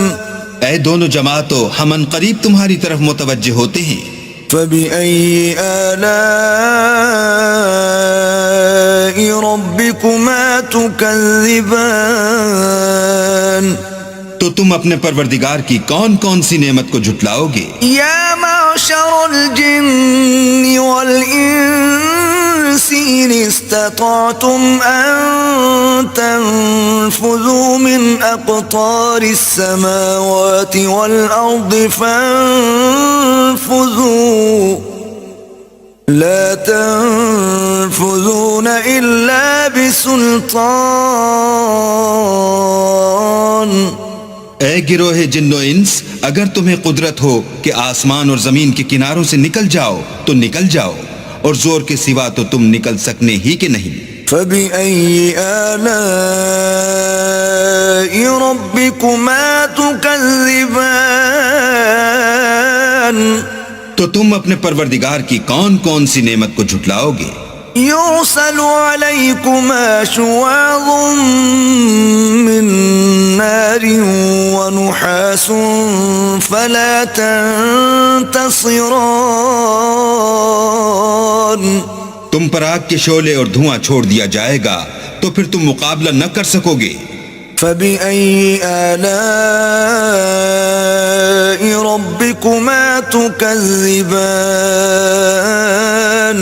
اے دونوں جماعتوں ہم ان قریب تمہاری طرف متوجہ ہوتے ہیں. فبأي آلاء ربكما تكذبان تو تم اپنے پروردگار کی کون کون سی نعمت کو جھٹلاؤ گے. يا معشر الجن والإنس إن استطعتم أن تنفذوا من أقطار السماوات والأرض فانفذوا لا تنفذون إلا بسلطان اے گروہ جن و انس، اگر تمہیں قدرت ہو کہ آسمان اور زمین کے کناروں سے نکل جاؤ تو نکل جاؤ، اور زور کے سوا تو تم نکل سکنے ہی کے نہیں۔ فبأي آلاء ربكما تكذبان تو تم اپنے پروردگار کی کون کون سی نعمت کو جھٹلاؤ گے؟ يرسل عليكما شواظ من نار ونحاس فلا تنتصران تم پر آگ کے شعلے اور دھواں چھوڑ دیا جائے گا تو پھر تم مقابلہ نہ کر سکو گے۔ فبأي آلاء ربكما تكذبان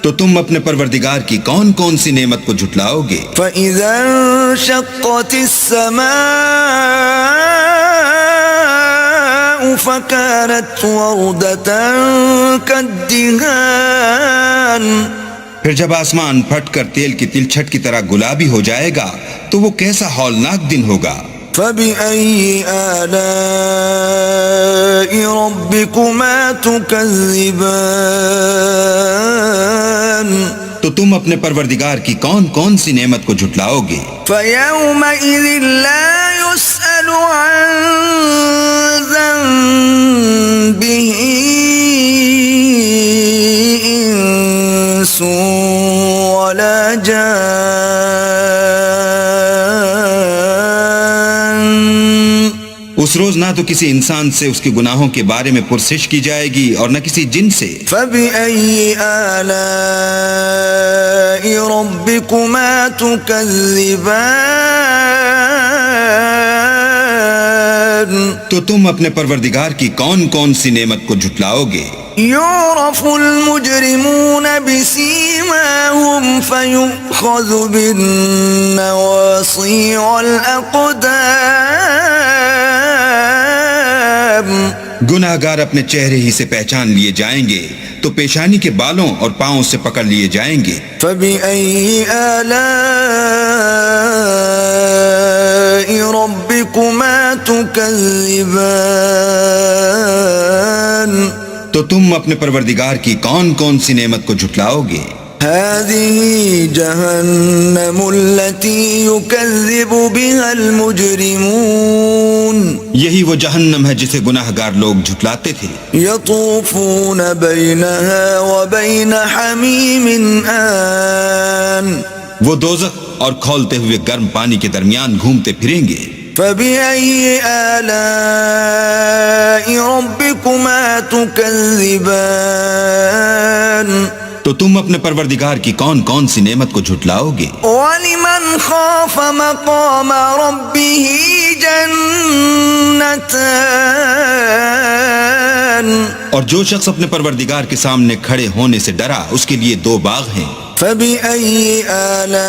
تو تم اپنے پروردگار کی کون کون سی نعمت کو جھٹلاؤ گے؟ فإذا انشقت السماء فكانت وردة كالدهان پھر جب آسمان پھٹ کر تیل کی تلچھٹ کی طرح گلابی ہو جائے گا تو وہ کیسا ہولناک دن ہوگا۔ فبأي آلاء ربكما تكذبان تو تم اپنے پروردگار کی کون کون سی نعمت کو جھٹلاؤ گے؟ فيومئذ لا يسأل عن ذنبه إنس ولا جان اس روز نہ تو کسی انسان سے اس کے گناہوں کے بارے میں پرسش کی جائے گی اور نہ کسی جن سے۔ فبأي آلاء ربكما تكذبان تو تم اپنے پروردگار کی کون کون سی نعمت کو جھٹلاؤ گے؟ يعرف المجرمون بسيماهم فيؤخذ بالنواصي والأقدام گناہ گار اپنے چہرے ہی سے پہچان لیے جائیں گے تو پیشانی کے بالوں اور پاؤں سے پکڑ لیے جائیں گے۔ فبأي آلاء ربكما تكذبان تو تم اپنے پروردگار کی کون کون سی نعمت کو جھٹلاؤ گے؟ هذه جهنم التي يكذب بها المجرمون یہی وہ جہنم ہے جسے گناہ گار لوگ جھٹلاتے تھے۔ يطوفون بينها وبين حميم آن وہ دوزخ اور کھولتے ہوئے گرم پانی کے درمیان گھومتے پھریں گے۔ فبأي آلاء ربكما تكذبان تو تم اپنے پروردگار کی کون کون سی نعمت کو جھٹلاؤ گے؟ ولمن خاف مقام ربه جنتان اور جو شخص اپنے پروردگار کے سامنے کھڑے ہونے سے ڈرا اس کے لیے دو باغ ہیں۔ فبأي آلاء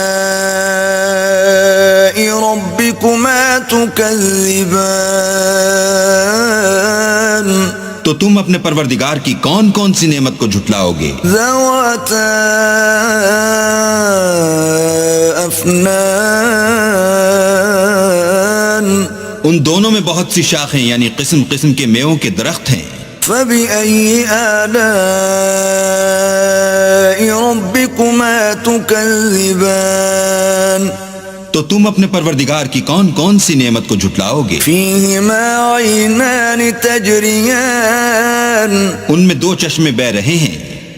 ربكما تكذبان تو تم اپنے پروردگار کی کون کون سی نعمت کو جھٹلاؤ گے؟ ذواتا افنان ان دونوں میں بہت سی شاخیں یعنی قسم قسم کے میووں کے درخت ہیں۔ فبأي آلاء ربكما تكذبان تو تم اپنے پروردگار کی کون کون سی نعمت کو جھٹلاؤ گے؟ فيهما عينان تجريان ان میں دو چشمے بہہ رہے ہیں۔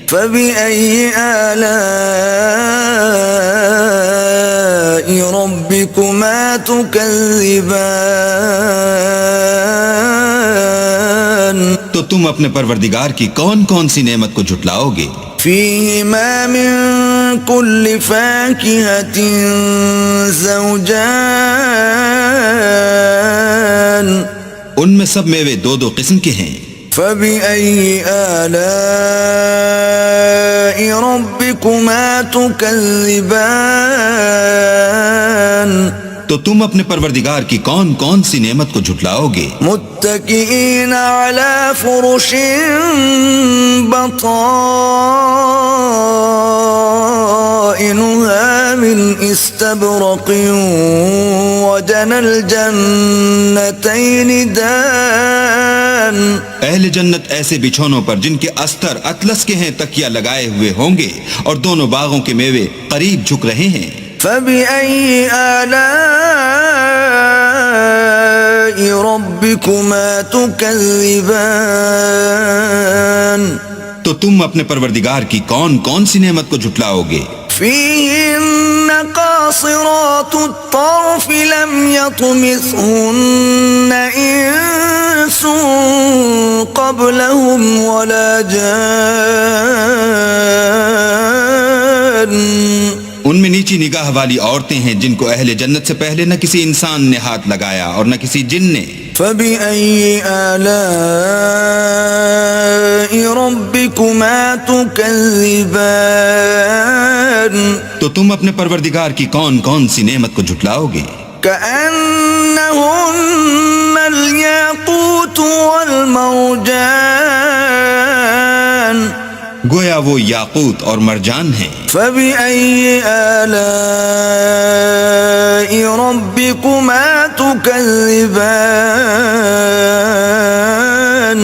فبأي آلاء ربكما تكذبان تو تم اپنے پروردگار کی کون کون سی نعمت کو جھٹلاؤ گے؟ فيهما من كل فاكهة زوجان ان میں سب میوے دو دو قسم کے ہیں۔ فبأي آلاء ربكما تكذبان تو تم اپنے پروردگار کی کون کون سی نعمت کو جھٹلاؤ گے؟ متكئين على فرش بطائنها من استبرق وجنى الجنتين دان. اہل جنت ایسے بچھونوں پر جن کے استر اطلس کے ہیں تکیہ لگائے ہوئے ہوں گے اور دونوں باغوں کے میوے قریب جھک رہے ہیں. فبأي آلاء ربكما تكذبان. تو تم اپنے پروردگار کی کون کون سی نعمت کو جھٹلاؤ گے؟ فيهن قاصرات الطرف لم يطمثهن إنس قبلهم ولا جان. ان میں نیچی نگاہ والی عورتیں ہیں جن کو اہل جنت سے پہلے نہ کسی انسان نے ہاتھ لگایا اور نہ کسی جن نے. فبأي آلاء ربكما تكذبان. تو تم اپنے پروردگار کی کون کون سی نعمت کو جھٹلاؤ گے؟ كأنهن الياقوت والمرجان. گویا وہ یاقوت اور مرجان ہیں. فبأي آلاء ربكما تكذبان.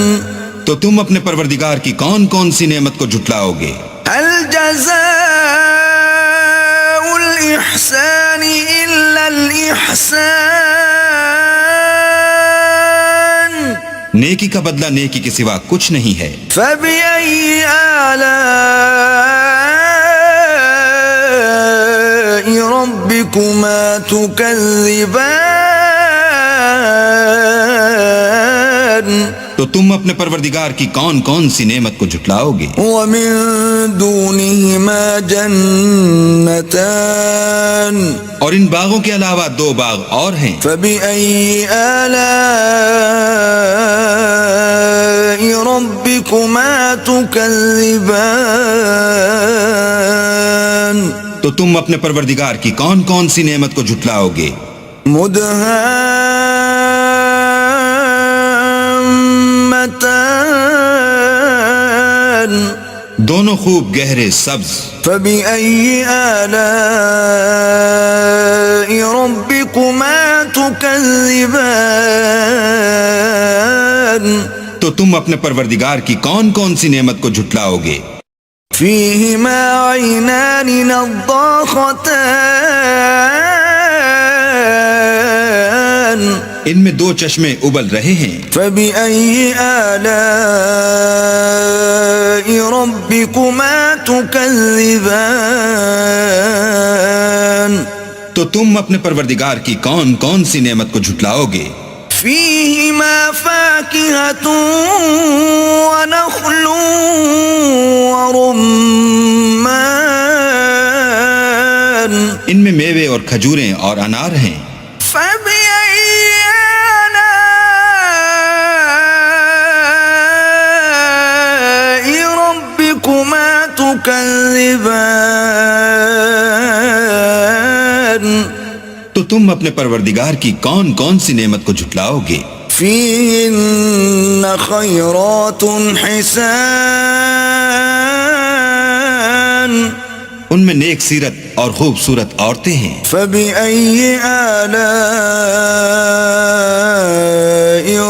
تو تم اپنے پروردگار کی کون کون سی نعمت کو جھٹلاؤ گے؟ هل جزاء الإحسان إلا الإحسان. نیکی کا بدلہ نیکی کے سوا کچھ نہیں ہے. فبأي آلاء ربكما تكذبان. تو تم اپنے پروردگار کی کون کون سی نعمت کو جھٹلاؤ گے؟ ومن دونهما جنتان. اور ان باغوں کے علاوہ دو باغ اور ہیں. فبأي آلاء ربكما تكذبان. تو تم اپنے پروردگار کی کون کون سی نعمت کو جھٹلاؤ گے؟ مدهامتان. دونوں خوب گہرے سبز. فبأي آلاء ربكما تكذبان. تو تم اپنے پروردگار کی کون کون سی نعمت کو جھٹلاؤ گے؟ فيهما عينان نضاختان. ان میں دو چشمے ابل رہے ہیں. فبأي آلاء ربكما تكذبان. تو تم اپنے پروردگار کی کون کون سی نعمت کو جھٹلاؤ گے؟ فيهما فاكهة ونخل ورمان. ان میں میوے اور کھجوریں اور انار ہیں. فبأي آلاء ربكما تكذبان. تو تم اپنے پروردگار کی کون کون سی نعمت کو جھٹلاؤ گے؟ فيهن خيرات حسان. ان میں نیک سیرت اور خوبصورت عورتیں ہیں. فبأي آلاء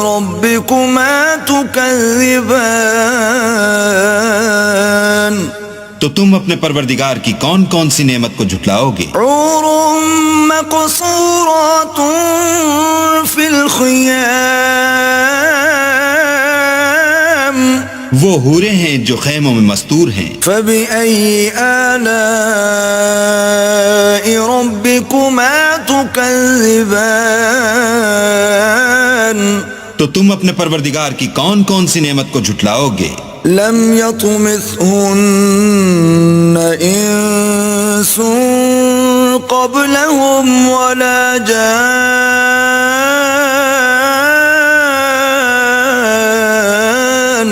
ربكما تكذبان. تو تم اپنے پروردگار کی کون کون سی نعمت کو جھٹلاؤ گے؟ حور مقصورات في الخيام. وہ حوریں ہیں جو خیموں میں مستور ہیں. فبأي آلاء ربكما تكذبان. تو تم اپنے پروردگار کی کون کون سی نعمت کو جھٹلاؤ گے؟ لم يطمثهن إنس قبلهم ولا جان.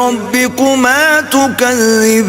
ربكما تكذبان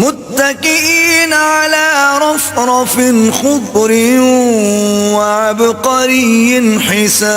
متكئين على رفرف خضر وعبقري حسان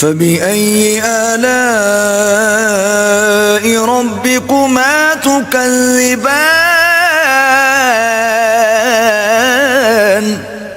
فبأي آلاء ربكما تكذبان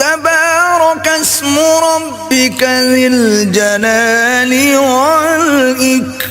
تبارك اسم ربك ذي الجلال والإكرام।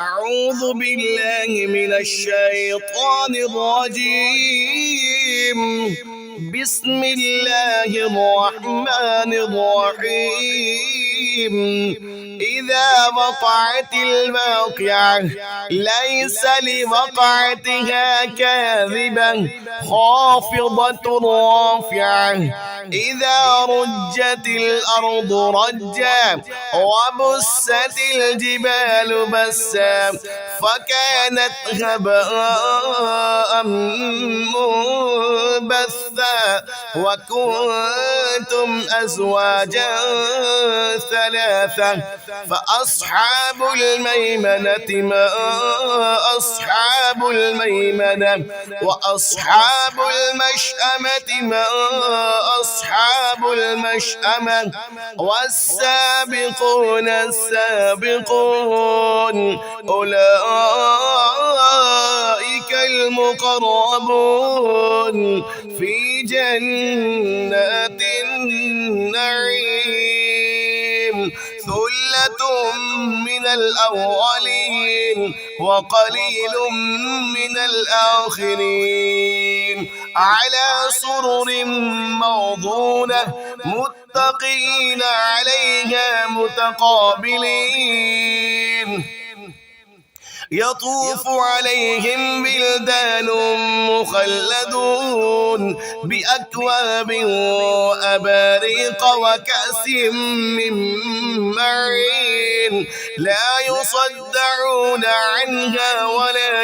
أعوذ بالله من الشيطان الرجيم بسم الله الرحمن الرحيم إذا وقعت الواقعة ليس لوقعتها كاذبة خافضة رافعة إذا رجت الأرض رجا وبست الجبال بسا فكانت هباء منبثا وكنتم أزواجا ثلاثة فأصحاب الميمنة ما أصحاب الميمنة وأصحاب المشأمة ما أصحاب المشأمة والسابقون السابقون أولئك المقربون في جنات النعيم ثلة من الأولين وقليل من الآخرين على سرر موضونة متقين عليها متقابلين يطوف عليهم بلدان مخلدون بأكواب وأباريق وكأس من معين لا يصدعون عنها ولا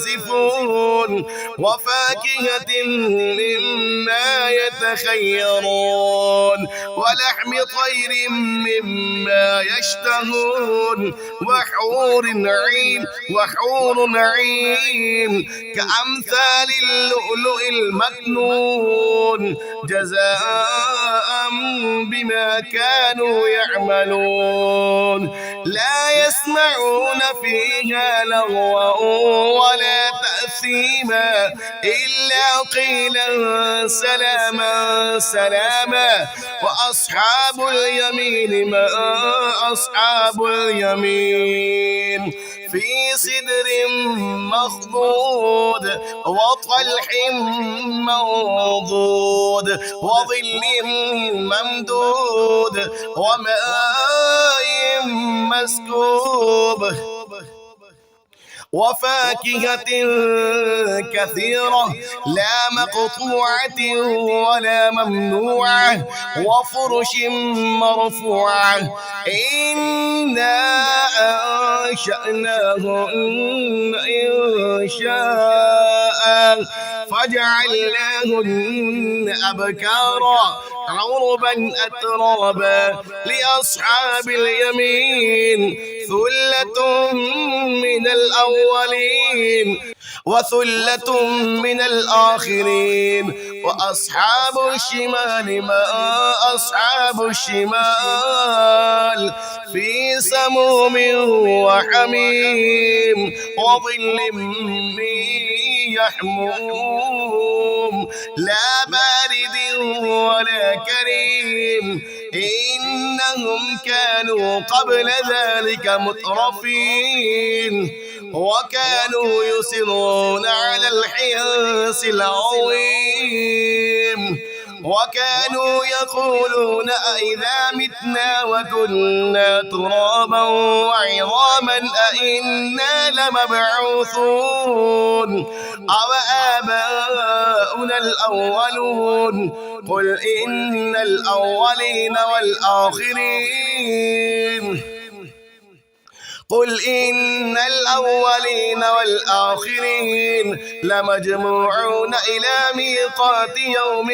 ينزفون وفاكهة مما يتخيرون ولحم طير مما يشتهون وحور عين كأمثال اللؤلؤ المكنون جزاء بما كانوا يعملون لا يسمعون فيها لغوا ولا تأثيما إلا قيلا سلاما سلاما وأصحاب اليمين ما أصحاب اليمين في سدر مخضود وطلح منضود وظل ممدود وماء مسكوب وفاكهة كثيرة لا مقطوعة ولا ممنوعة وفرش مرفوعة إنا أنشأناهن إنشاء فجعلناهن أبكارا عربا أترابا لأصحاب اليمين ثلة من الأولين وثلة من الآخرين وأصحاب الشمال ما أصحاب الشمال في سموم وحميم وظل من يحموم لا بارد ولا كريم إنهم كانوا قبل ذلك مترفين وكانوا يصرون على الحنث العظيم وكانوا يقولون أئذا متنا وكنا ترابا وعظاما أئنا لمبعوثون أو آباؤنا الأولون قل إن الأولين والآخرين لمجموعون إلى ميقات يوم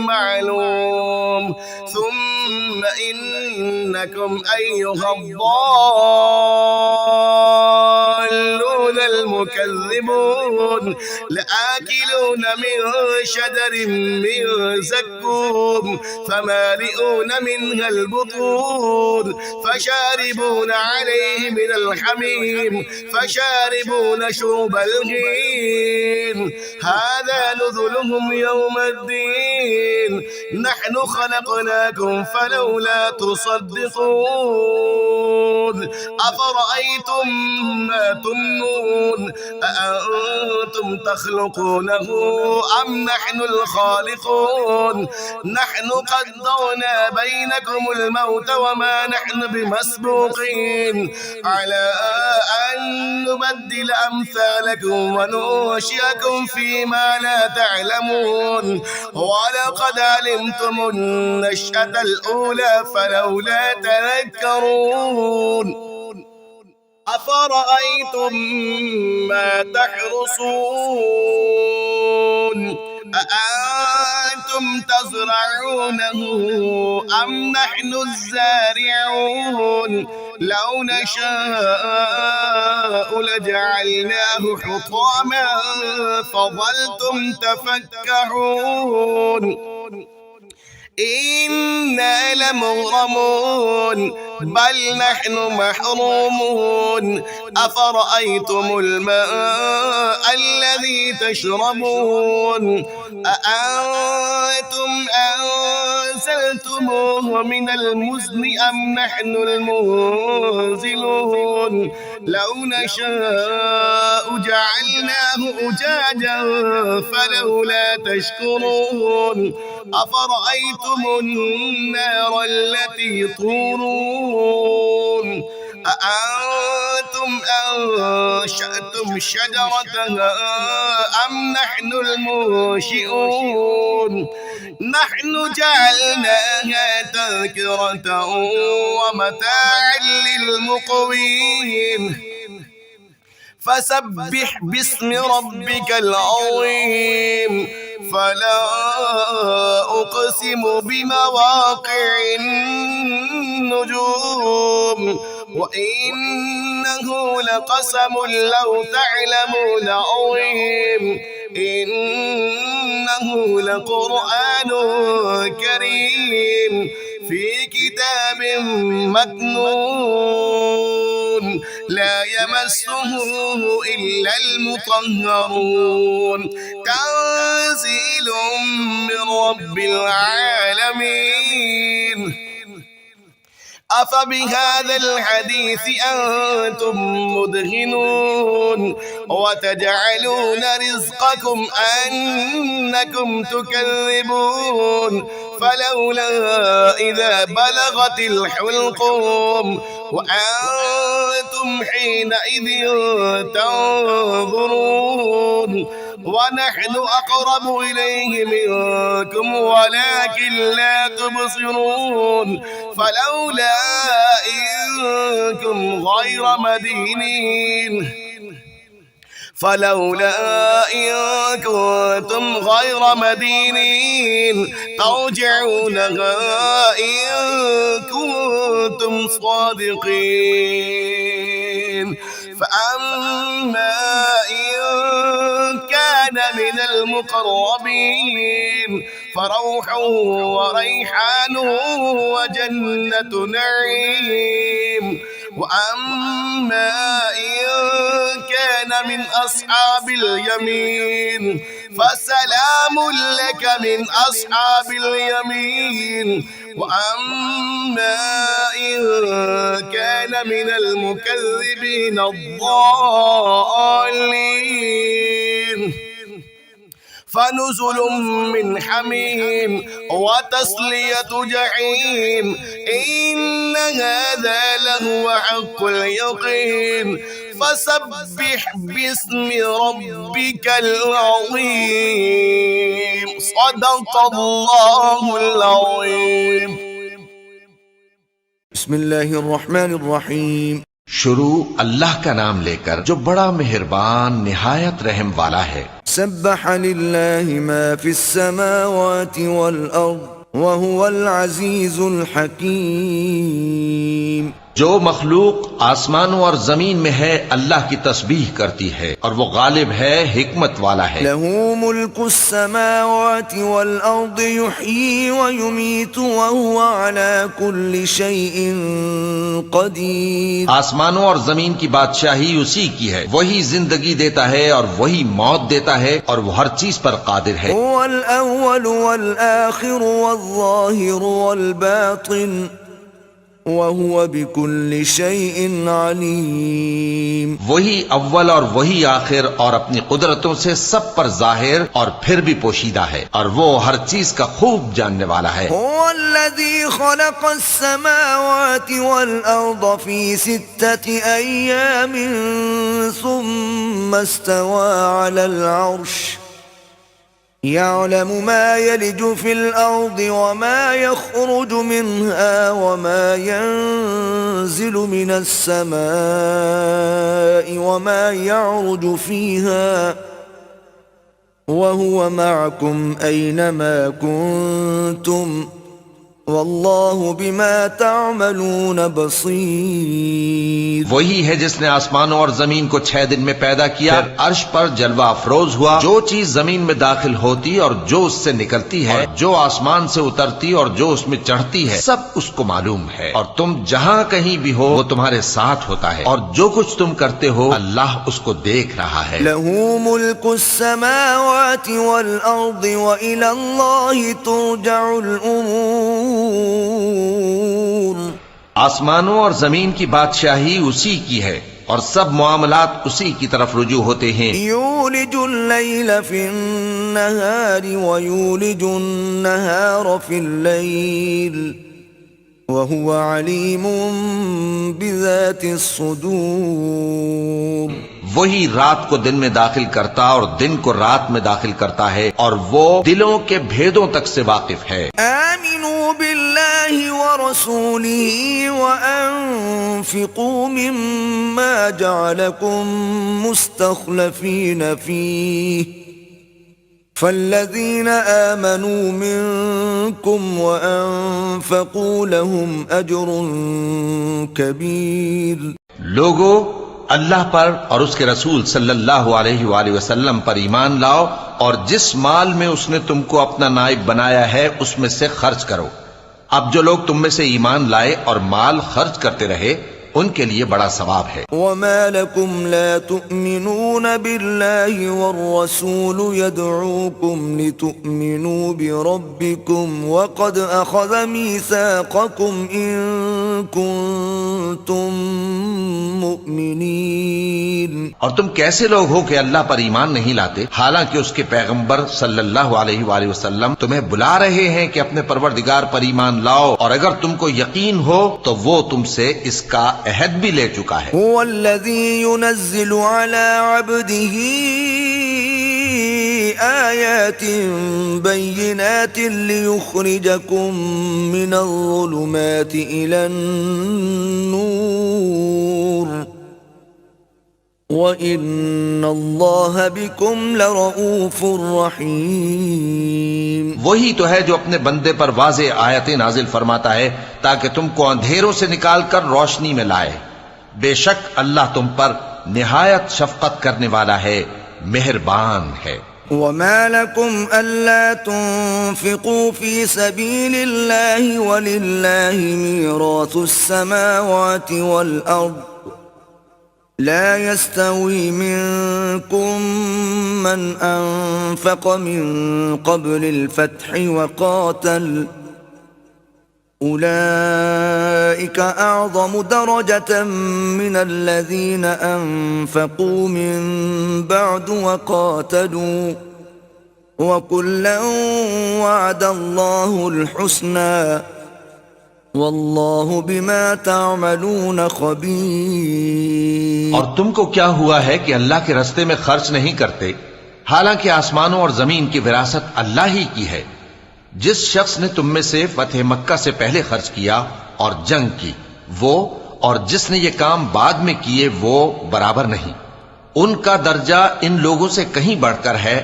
معلوم ثم إنكم أيها الضالون المكذبون لآكلون من شجر من زقوم فمالئون منها البطون فشاربون عليه من الحميم فشاربون شرب الهيم هذا نزلهم يوم الدين نحن خلقناكم فلولا تصدقون أفرأيتم ما تمنون أأنتم تخلقونه أم نحن الخالقون نحن قدرنا بينكم الموت وما نحن بمسبوقين على أن نبدل أمثالكم وننشئكم فيما لا تعلمون ولقد علمتم النشأة الأولى فلولا تذكرون أفرأيتم ما تحرصون أأنتم تزرعونه أم نحن الزارعون لو نشاء لجعلناه حطاما فظلتم تفكهون إنا لمغرمون بل نحن محرومون أفرأيتم الماء الذي تشربون أأنتم أنزلتموه من المزن أم نحن المنزلون لو نشاء جعلناه أجاجا فلولا تشكرون أفرأيتم النار التي تورون أأنتم أنشأتم شجرتها أم نحن المنشئون نحن جعلناها تذكرة ومتاعا للمقوين فسبح باسم ربك العظيم فلا أقسم بمواقع النجوم وإنه لقسم لو تعلمون عظيم إنه لقرآن كريم في كتاب مكنون لا يمسه إلا المطهرون تنزيل من رب العالمين أفبهذا الحديث أنتم مدهنون وتجعلون رزقكم أنكم تكذبون فلولا إذا بلغت الحلقوم وأنتم حينئذ تنظرون ونحن أقرب إليه منكم ولكن لا تبصرون فلولا إن كنتم غير مدينين ترجعونها إن كنتم صادقين فأما إن كان من المقربين فروح وريحان وجنة نعيم وأما إن كان من أصحاب اليمين فسلام لك من أصحاب اليمين وأما إن كان من المكذبين الضالين فنزل من حميم وتصلية جحيم إن هذا لهو حق اليقين فسبح باسم ربك العظيم صدق الله العظيم بسم الله الرحمن الرحيم شروع اللہ کا نام لے کر جو بڑا مہربان نہایت رحم والا ہے۔ سبح لله ما في السماوات والأرض وهو العزيز الحكيم۔ جو مخلوق آسمانوں اور زمین میں ہے اللہ کی تسبیح کرتی ہے اور وہ غالب ہے، حکمت والا ہے۔ له ملك السماوات والأرض يحيي ويميت وهو على كل شيء قدير۔ آسمانوں اور زمین کی بادشاہی اسی کی ہے، وہی زندگی دیتا ہے اور وہی موت دیتا ہے اور وہ ہر چیز پر قادر ہے۔ هو الأول والآخر والظاهر والباطن وهو بكل شيء عليم۔ وہی اول اور وہی آخر اور اپنی قدرتوں سے سب پر ظاہر اور پھر بھی پوشیدہ ہے اور وہ ہر چیز کا خوب جاننے والا ہے۔ هو الذي خلق السماوات والأرض في 6 أيام ثم استوى على العرش يعلم ما يلج في الأرض وما يخرج منها وما ينزل من السماء وما يعرج فيها وهو معكم أينما كنتم واللہ بما تعملون بصیر۔ وہی ہے جس نے آسمانوں اور زمین کو 6 دن میں پیدا کیا، پھر عرش پر جلوہ افروز ہوا۔ جو چیز زمین میں داخل ہوتی اور جو اس سے نکلتی ہے، جو آسمان سے اترتی اور جو اس میں چڑھتی ہے، سب اس کو معلوم ہے۔ اور تم جہاں کہیں بھی ہو وہ تمہارے ساتھ ہوتا ہے، اور جو کچھ تم کرتے ہو اللہ اس کو دیکھ رہا ہے۔ لہ ملک السماوات والارض وإلی اللہ ترجع الامور۔ آسمانوں اور زمین کی بادشاہی اسی کی ہے اور سب معاملات اسی کی طرف رجوع ہوتے ہیں۔ یولج اللیل فی النہار ویولج النہار فی اللیل وہو علیم بذات الصدور۔ وہی رات کو دن میں داخل کرتا اور دن کو رات میں داخل کرتا ہے اور وہ دلوں کے بھیدوں تک سے واقف ہے۔ آمنوا باللہ ورسولہ وانفقوا مما جعلکم مستخلفین فیہ فالذین آمنوا منکم وانفقوا لهم اجر کبیر۔ لوگو اللہ پر اور اس کے رسول صلی اللہ علیہ وآلہ وسلم پر ایمان لاؤ اور جس مال میں اس نے تم کو اپنا نائب بنایا ہے اس میں سے خرچ کرو۔ اب جو لوگ تم میں سے ایمان لائے اور مال خرچ کرتے رہے ان کے لیے بڑا ثواب ہے۔ وما لكم لا تؤمنون بالله والرسول يدعوكم لتؤمنوا بربكم وقد أخذ ميثاقكم إن كنتم مؤمنين۔ اور تم کیسے لوگ ہو کہ اللہ پر ایمان نہیں لاتے حالانکہ اس کے پیغمبر صلی اللہ علیہ وآلہ وسلم تمہیں بلا رہے ہیں کہ اپنے پروردگار پر ایمان لاؤ، اور اگر تم کو یقین ہو تو وہ تم سے اس کا عہد بھی لے چکا ہے۔ هو الذي ينزل على عبده آيات بينات ليخرجكم من الظلمات إلى النور وَإِنَّ اللَّهَ بِكُمْ لَرَؤُوفٌ رَحِيمٌ۔ وہی تو ہے جو اپنے بندے پر واضح آیتیں نازل فرماتا ہے تاکہ تم کو اندھیروں سے نکال کر روشنی میں لائے۔ بے شک اللہ تم پر نہایت شفقت کرنے والا ہے، مہربان ہے۔ وَمَا لَكُمْ أَلَّا تُنْفِقُوا فِي سَبِيلِ اللَّهِ وَلِلَّهِ مِيرَاثُ السَّمَاوَاتِ وَالْأَرْضِ لا يستوي منكم من أنفق من قبل الفتح وقاتل أولئك أعظم درجة من الذين أنفقوا من بعد وقاتلوا وَكُلًّا وَعَدَ اللَّهُ الْحُسْنَى وَاللَّهُ بِمَا تَعْمَلُونَ خَبِيرٌ۔ اور تم کو کیا ہوا ہے کہ اللہ کے راستے میں خرچ نہیں کرتے، حالانکہ آسمانوں اور زمین کی وراثت اللہ ہی کی ہے۔ جس شخص نے تم میں سے فتح مکہ سے پہلے خرچ کیا اور جنگ کی، وہ اور جس نے یہ کام بعد میں کیے وہ برابر نہیں۔ ان کا درجہ ان لوگوں سے کہیں بڑھ کر ہے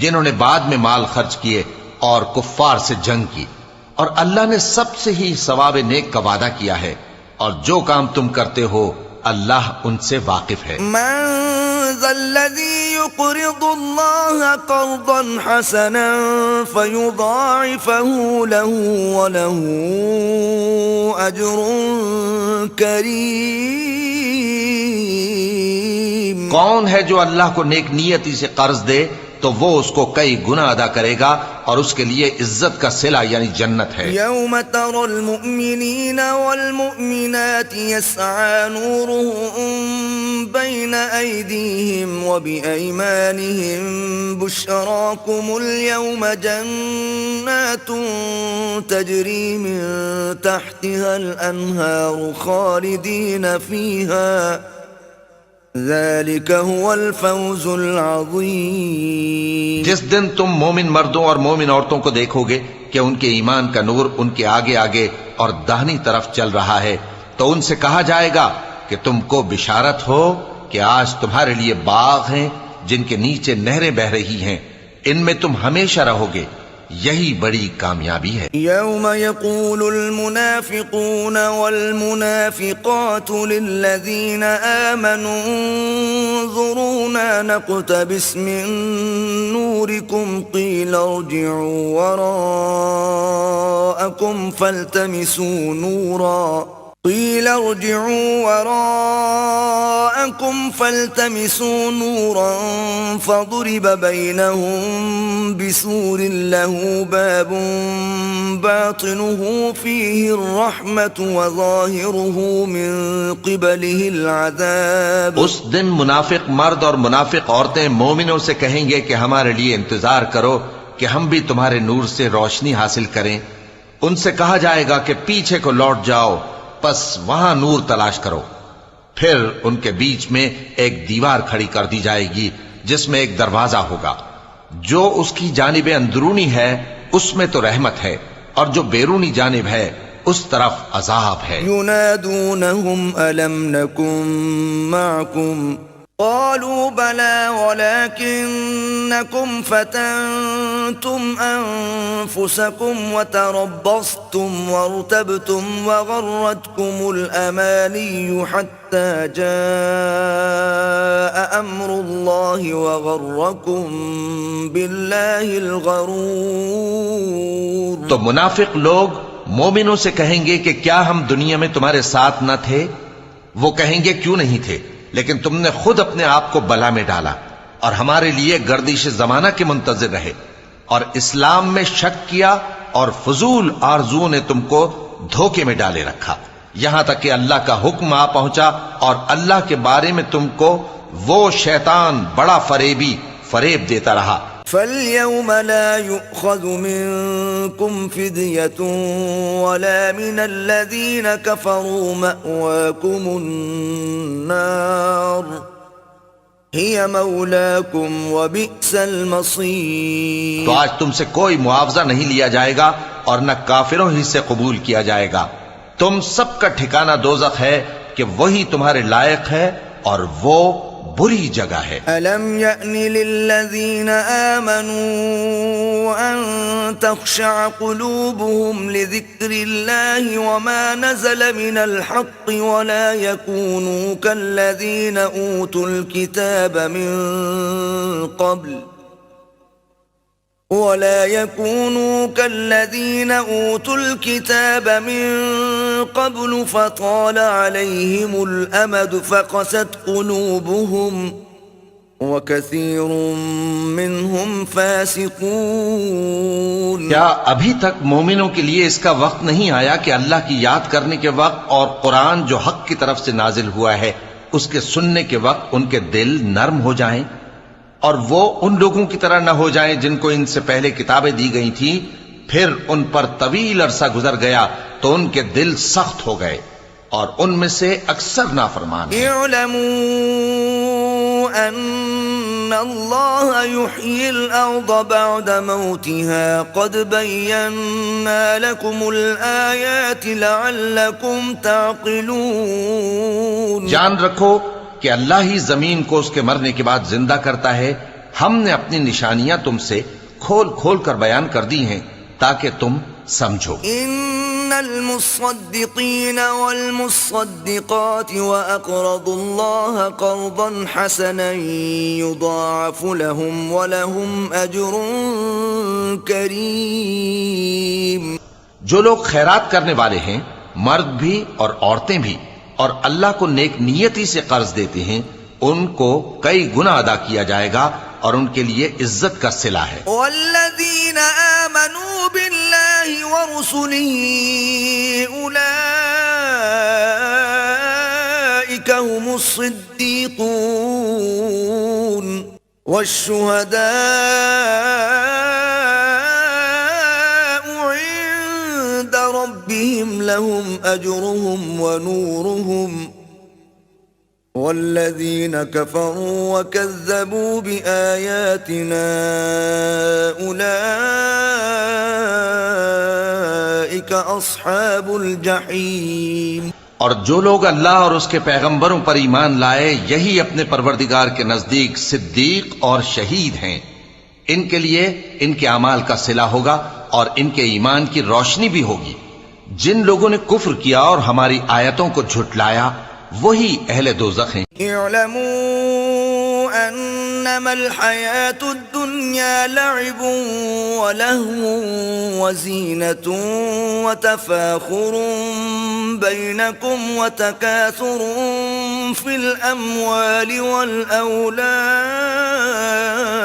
جنہوں نے بعد میں مال خرچ کیے اور کفار سے جنگ کی، اور اللہ نے سب سے ہی ثواب نیک کا وعدہ کیا ہے، اور جو کام تم کرتے ہو اللہ ان سے واقف ہے۔ من ذا الذي يقرض الله قرضا حسنا فيضاعفه له وله أجر كريم۔ کون ہے جو اللہ کو نیک نیتی سے قرض دے تو وہ اس کو کئی گنا ادا کرے گا اور اس کے لیے عزت کا صلہ یعنی جنت ہے۔ یوم ترى المؤمنین والمؤمنات يسعى نورهم بين أيديهم وبأيمانهم بشراكم اليوم جنات تجري من تحتها الأنهار خالدين فيها ذلك هو الفوز العظیم۔ جس دن تم مومن مردوں اور مومن عورتوں کو دیکھو گے کہ ان کے ایمان کا نور ان کے آگے آگے اور داہنی طرف چل رہا ہے تو ان سے کہا جائے گا کہ تم کو بشارت ہو کہ آج تمہارے لیے باغ ہیں جن کے نیچے نہریں بہ رہی ہیں، ان میں تم ہمیشہ رہو گے، یہی بڑی کامیابی ہے۔ یوم یقول المنافقون والمنافقات للذین آمنوا انظرونا نقتبس من نورکم قیل ارجعوا وراءکم فالتمسوا نورا قيل ارجعوا وراءكم فالتمسوا نورا فضرب بينهم بسور له باب باطنه فيه الرحمة وظاهره من قبله العذاب۔ اس دن منافق مرد اور منافق عورتیں مومنوں سے کہیں گے کہ ہمارے لیے انتظار کرو کہ ہم بھی تمہارے نور سے روشنی حاصل کریں۔ ان سے کہا جائے گا کہ پیچھے کو لوٹ جاؤ، پس وہاں نور تلاش کرو۔ پھر ان کے بیچ میں ایک دیوار کھڑی کر دی جائے گی جس میں ایک دروازہ ہوگا، جو اس کی جانب اندرونی ہے اس میں تو رحمت ہے، اور جو بیرونی جانب ہے اس طرف عذاب ہے۔ ينادونهم ألم نكن معكم قالوا بلى ولكنكم فتنتم أنفسكم وتربصتم وارتبتم وغرتكم الأماني حتى جاء أمر الله وغركم بالله الغرور۔ تو منافق لوگ مومنوں سے کہیں گے کہ کیا ہم دنیا میں تمہارے ساتھ نہ تھے؟ وہ کہیں گے کیوں نہیں تھے، لیکن تم نے خود اپنے آپ کو بلا میں ڈالا اور ہمارے لیے گردش زمانہ کے منتظر رہے، اور اسلام میں شک کیا اور فضول آرزوؤں نے تم کو دھوکے میں ڈالے رکھا، یہاں تک کہ اللہ کا حکم آ پہنچا اور اللہ کے بارے میں تم کو وہ شیطان بڑا فریبی فریب دیتا رہا۔ فَالْيَوْمَ لَا يُؤْخَذُ مِنْكُمْ فِدْيَةٌ وَلَا مِنَ الَّذِينَ كَفَرُوا مَأْوَاكُمُ النَّارُ هِيَ مَوْلَاكُمْ وَبِئْسَ الْمَصِيرُ۔ تو آج تم سے کوئی معاوضہ نہیں لیا جائے گا اور نہ کافروں ہی سے قبول کیا جائے گا، تم سب کا ٹھکانہ دوزخ ہے کہ وہی تمہارے لائق ہے اور وہ بری جگہ ہے۔ أَلَمْ يَأْنِ لِلَّذِينَ آمَنُوا أَن تَخْشَعَ قُلُوبُهُمْ لِذِكْرِ اللَّهِ وَمَا نَزَلَ مِنَ الْحَقِّ وَلَا يَكُونُوا كَالَّذِينَ أُوتُوا الكتاب من قبل فطال عليهم الأمد فقست قلوبهم وكثير منهم فاسقون۔ کیا ابھی تک مومنوں کے لیے اس کا وقت نہیں آیا کہ اللہ کی یاد کرنے کے وقت اور قرآن جو حق کی طرف سے نازل ہوا ہے اس کے سننے کے وقت ان کے دل نرم ہو جائیں؟ اور وہ ان لوگوں کی طرح نہ ہو جائیں جن کو ان سے پہلے کتابیں دی گئی تھیں، پھر ان پر طویل عرصہ گزر گیا تو ان کے دل سخت ہو گئے، اور ان میں سے اکثر نافرمان ہیں۔ اعلموا ان اللہ یحیی الارض بعد موتها قد بینا لکم الآیات لعلکم تعقلون۔ جان رکھو کہ اللہ ہی زمین کو اس کے مرنے کے بعد زندہ کرتا ہے، ہم نے اپنی نشانیاں تم سے کھول کھول کر بیان کر دی ہیں تاکہ تم سمجھو۔ ان المصدقین والمصدقات واقرضوا اللہ قرضا حسنا یضاعف لهم ولهم اجر کریم۔ جو لوگ خیرات کرنے والے ہیں، مرد بھی اور عورتیں بھی، اور اللہ کو نیک نیتی سے قرض دیتے ہیں، ان کو کئی گنا ادا کیا جائے گا اور ان کے لیے عزت کا صلہ ہے۔ والذین آمنوا باللہ ورسلہ اولئک هم الصدیقون والشہداء عند ربهم لهم اجرهم ونورهم والذین کفروا وکذبوا بآیاتنا اولئک اصحاب الجحیم۔ اور جو لوگ اللہ اور اس کے پیغمبروں پر ایمان لائے، یہی اپنے پروردگار کے نزدیک صدیق اور شہید ہیں، ان کے لیے ان کے اعمال کا صلہ ہوگا اور ان کے ایمان کی روشنی بھی ہوگی۔ جن لوگوں نے کفر کیا اور ہماری آیتوں کو جھٹلایا، وہی اہل دوزخ ہیں۔ اعلموا انما الحیاة الدنیا لعب ولہو وزینة وتفاخر بینکم وتکاثر فی الاموال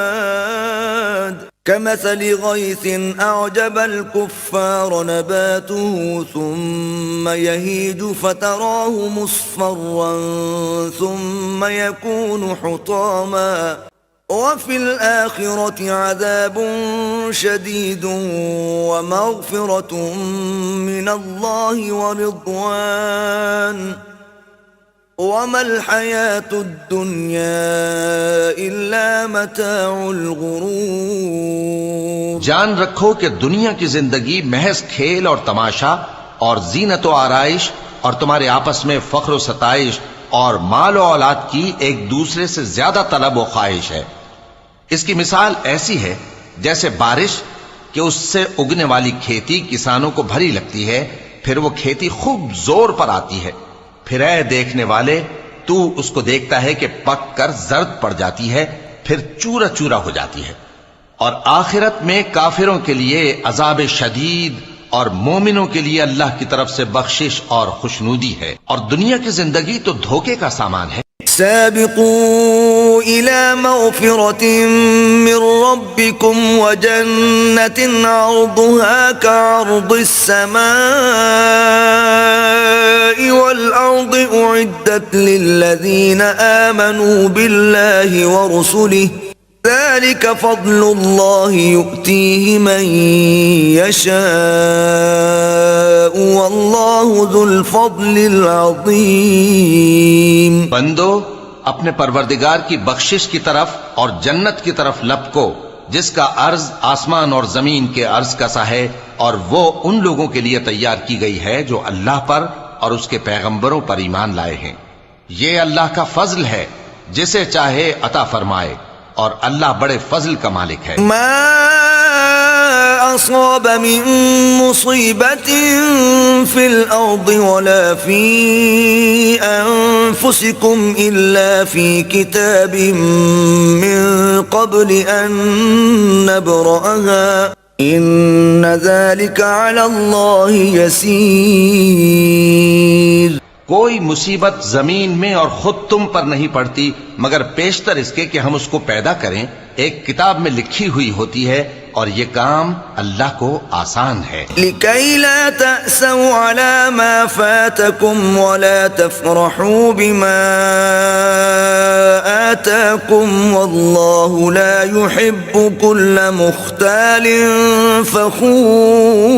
والاولاد كمثل غيث أعجب الكفار نباته ثم يهيج فتراه مصفرا ثم يكون حطاما وفي الآخرة عذاب شديد ومغفرة من الله ورضوان وما الحياة الدنيا إلا متاع الغرور۔ جان رکھو کہ دنیا کی زندگی محض کھیل اور تماشا اور زینت و آرائش اور تمہارے آپس میں فخر و ستائش اور مال و اولاد کی ایک دوسرے سے زیادہ طلب و خواہش ہے۔ اس کی مثال ایسی ہے جیسے بارش کہ اس سے اگنے والی کھیتی کسانوں کو بھری لگتی ہے، پھر وہ کھیتی خوب زور پر آتی ہے، پھر اے دیکھنے والے تو اس کو دیکھتا ہے کہ پک کر زرد پڑ جاتی ہے، پھر چورا چورا ہو جاتی ہے۔ اور آخرت میں کافروں کے لیے عذاب شدید اور مومنوں کے لیے اللہ کی طرف سے بخشش اور خوشنودی ہے، اور دنیا کی زندگی تو دھوکے کا سامان ہے۔ سابقوا إلى مغفرة من ربكم وجنة عرضها كعرض السماء والأرض أعدت للذين آمنوا بالله ورسله ذلك فضل الله يؤتيه من يشاء والله ذو الفضل العظيم۔ بندو اپنے پروردگار کی بخشش کی طرف اور جنت کی طرف لپکو جس کا عرض آسمان اور زمین کے عرض کا سا ہے، اور وہ ان لوگوں کے لیے تیار کی گئی ہے جو اللہ پر اور اس کے پیغمبروں پر ایمان لائے ہیں۔ یہ اللہ کا فضل ہے، جسے چاہے عطا فرمائے، اور اللہ بڑے فضل کا مالک ہے۔ ما أصاب من مصيبة في الأرض ولا في أنفسكم إلا في كتاب من قبل أن نبرأها إن ذلك على الله يسير۔ کوئی مصیبت زمین میں اور خود تم پر نہیں پڑتی مگر پیشتر اس کے کہ ہم اس کو پیدا کریں، ایک کتاب میں لکھی ہوئی ہوتی ہے، اور یہ کام اللہ کو آسان ہے. لكي لا تأسوا على ما فاتكم ولا تفرحوا بما آتاكم والله لا يحب كل مختال فخور.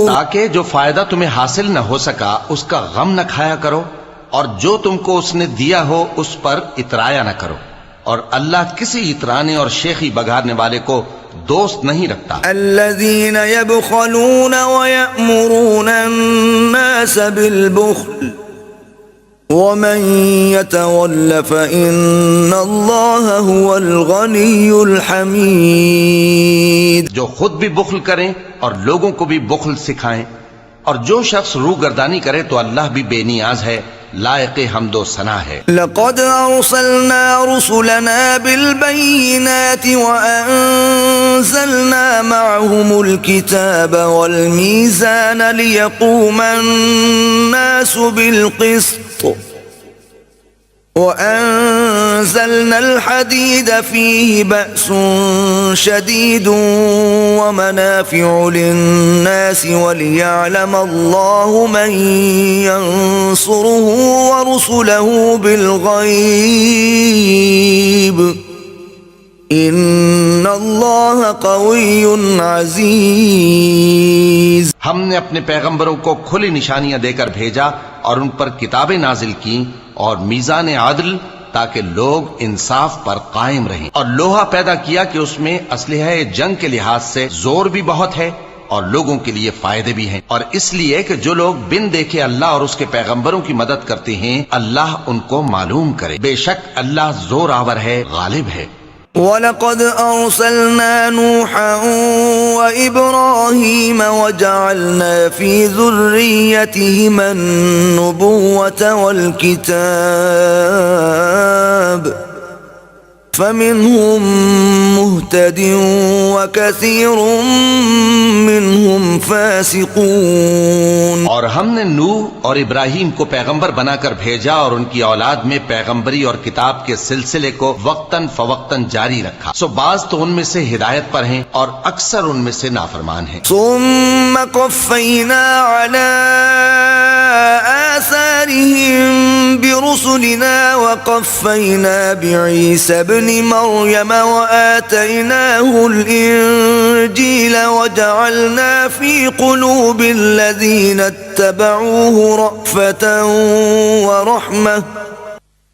تاکہ جو فائدہ تمہیں حاصل نہ ہو سکا اس کا غم نہ کھایا کرو، اور جو تم کو اس نے دیا ہو اس پر اترایا نہ کرو، اور اللہ کسی اترانے اور شیخی بگاڑنے والے کو دوست نہیں رکھتا. الذين يبخلون ويأمرون الناس بالبخل ومن يتول فإن الله هو الغني الحميد. جو خود بھی بخل کریں اور لوگوں کو بھی بخل سکھائیں، اور جو شخص روگردانی کرے تو اللہ بھی بے نیاز ہے، لائق حمد و ثنا ہے. لقد أرسلنا رسلنا بالبينات وأنزلنا معهم الكتاب والميزان ليقوم الناس بالقسط وأنزلنا الحديد فيه بأس شديد ومنافع للناس وليعلم الله من ينصره ورسله بالغيب إن الله قوي عزيز. ہم نے اپنے پیغمبروں کو کھلی نشانیاں دے کر بھیجا اور ان پر کتابیں نازل کی اور میزان عدل تاکہ لوگ انصاف پر قائم رہیں، اور لوہا پیدا کیا کہ اس میں اسلحہ جنگ کے لحاظ سے زور بھی بہت ہے اور لوگوں کے لیے فائدے بھی ہیں، اور اس لیے کہ جو لوگ بن دیکھے اللہ اور اس کے پیغمبروں کی مدد کرتے ہیں اللہ ان کو معلوم کرے. بے شک اللہ زور آور ہے، غالب ہے. وَلَقَدْ أَرْسَلْنَا نُوحًا وَإِبْرَاهِيمَ وَجَعَلْنَا فِي ذُرِّيَّتِهِمَا النُّبُوَّةَ وَالْكِتَابَ فَمِنْهُمْ مُهْتَدٍ وَكَثِيرٌ مِّنْهُمْ فَاسِقُونَ. اور ہم نے نوح اور ابراہیم کو پیغمبر بنا کر بھیجا اور ان کی اولاد میں پیغمبری اور کتاب کے سلسلے کو وقتاً فوقتاً جاری رکھا، سو بعض تو ان میں سے ہدایت پر ہیں اور اکثر ان میں سے نافرمان ہیں. ثم قفينا على آثارهم برسلنا وقفينا بعيسى ابن مريم وآتيناه الإنجيل وجعلنا في قلوب الذين اتبعوه رأفة ورحمة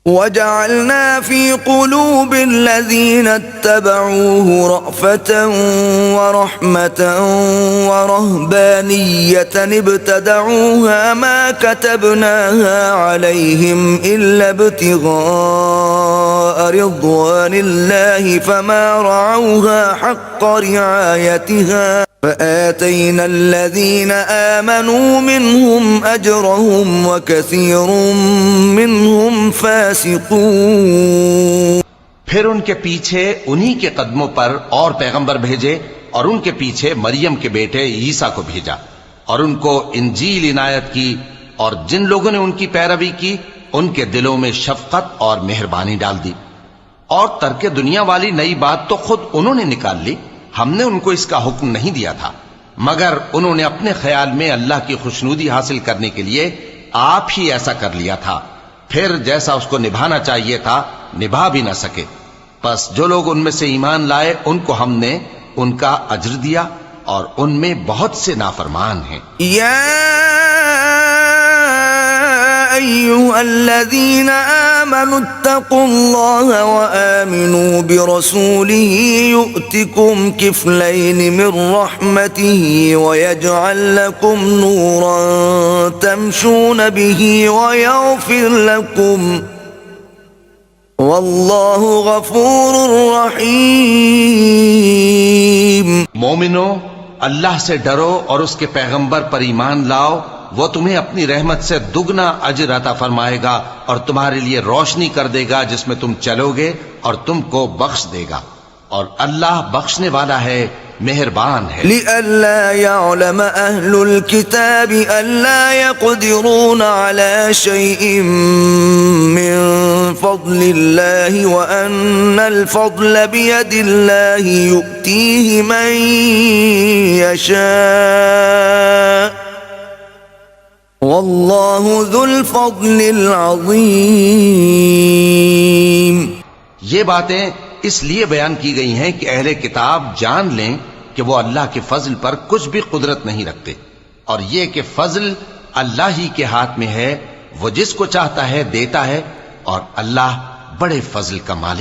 وجعلنا في قلوب الذين اتبعوه رأفة ورحمة ورهبانية ابتدعوها ما كتبناها عليهم إلا ابتغاء رضوان الله فما رعوها حق رعايتها فآتينا الذين آمنوا منهم أجرهم وكثير منهم فاسقون. پھر ان کے پیچھے انہی کے قدموں پر اور پیغمبر بھیجے اور ان کے پیچھے مریم کے بیٹے عیسیٰ کو بھیجا اور ان کو انجیل عنایت کی، اور جن لوگوں نے ان کی پیروی کی ان کے دلوں میں شفقت اور مہربانی ڈال دی. اور ترک دنیا والی نئی بات تو خود انہوں نے نکال لی، ہم نے ان کو اس کا حکم نہیں دیا تھا، مگر انہوں نے اپنے خیال میں اللہ کی خوشنودی حاصل کرنے کے لیے آپ ہی ایسا کر لیا تھا، پھر جیسا اس کو نبھانا چاہیے تھا نبھا بھی نہ سکے. پس جو لوگ ان میں سے ایمان لائے ان کو ہم نے ان کا اجر دیا اور ان میں بہت سے نافرمان ہیں. یا أيها الذين آمنوا اتقوا الله وآمنوا برسوله يؤتكم كفلين من رحمته ويجعل لكم نورا تمشون به ويغفر لكم والله غفور رحيم. مومنو، اللہ سے ڈرو اور اس کے پیغمبر پر ایمان لاؤ، وہ تمہیں اپنی رحمت سے دگنا اجر عطا فرمائے گا اور تمہارے لیے روشنی کر دے گا جس میں تم چلو گے اور تم کو بخش دے گا، اور اللہ بخشنے والا ہے مہربان ہے. لئلا يعلم أهل الكتاب ألا يقدرون على شيء من فضل الله وأن الفضل بيد الله يؤتيه من يشاء والله ذو الفضل العظيم. یہ باتیں اس لیے بیان کی گئی ہیں کہ اہل کتاب جان لیں کہ وہ اللہ کے فضل پر کچھ بھی قدرت نہیں رکھتے، اور یہ کہ فضل اللہ ہی کے ہاتھ میں ہے، وہ جس کو چاہتا ہے دیتا ہے، اور اللہ بڑے فضل کا مالک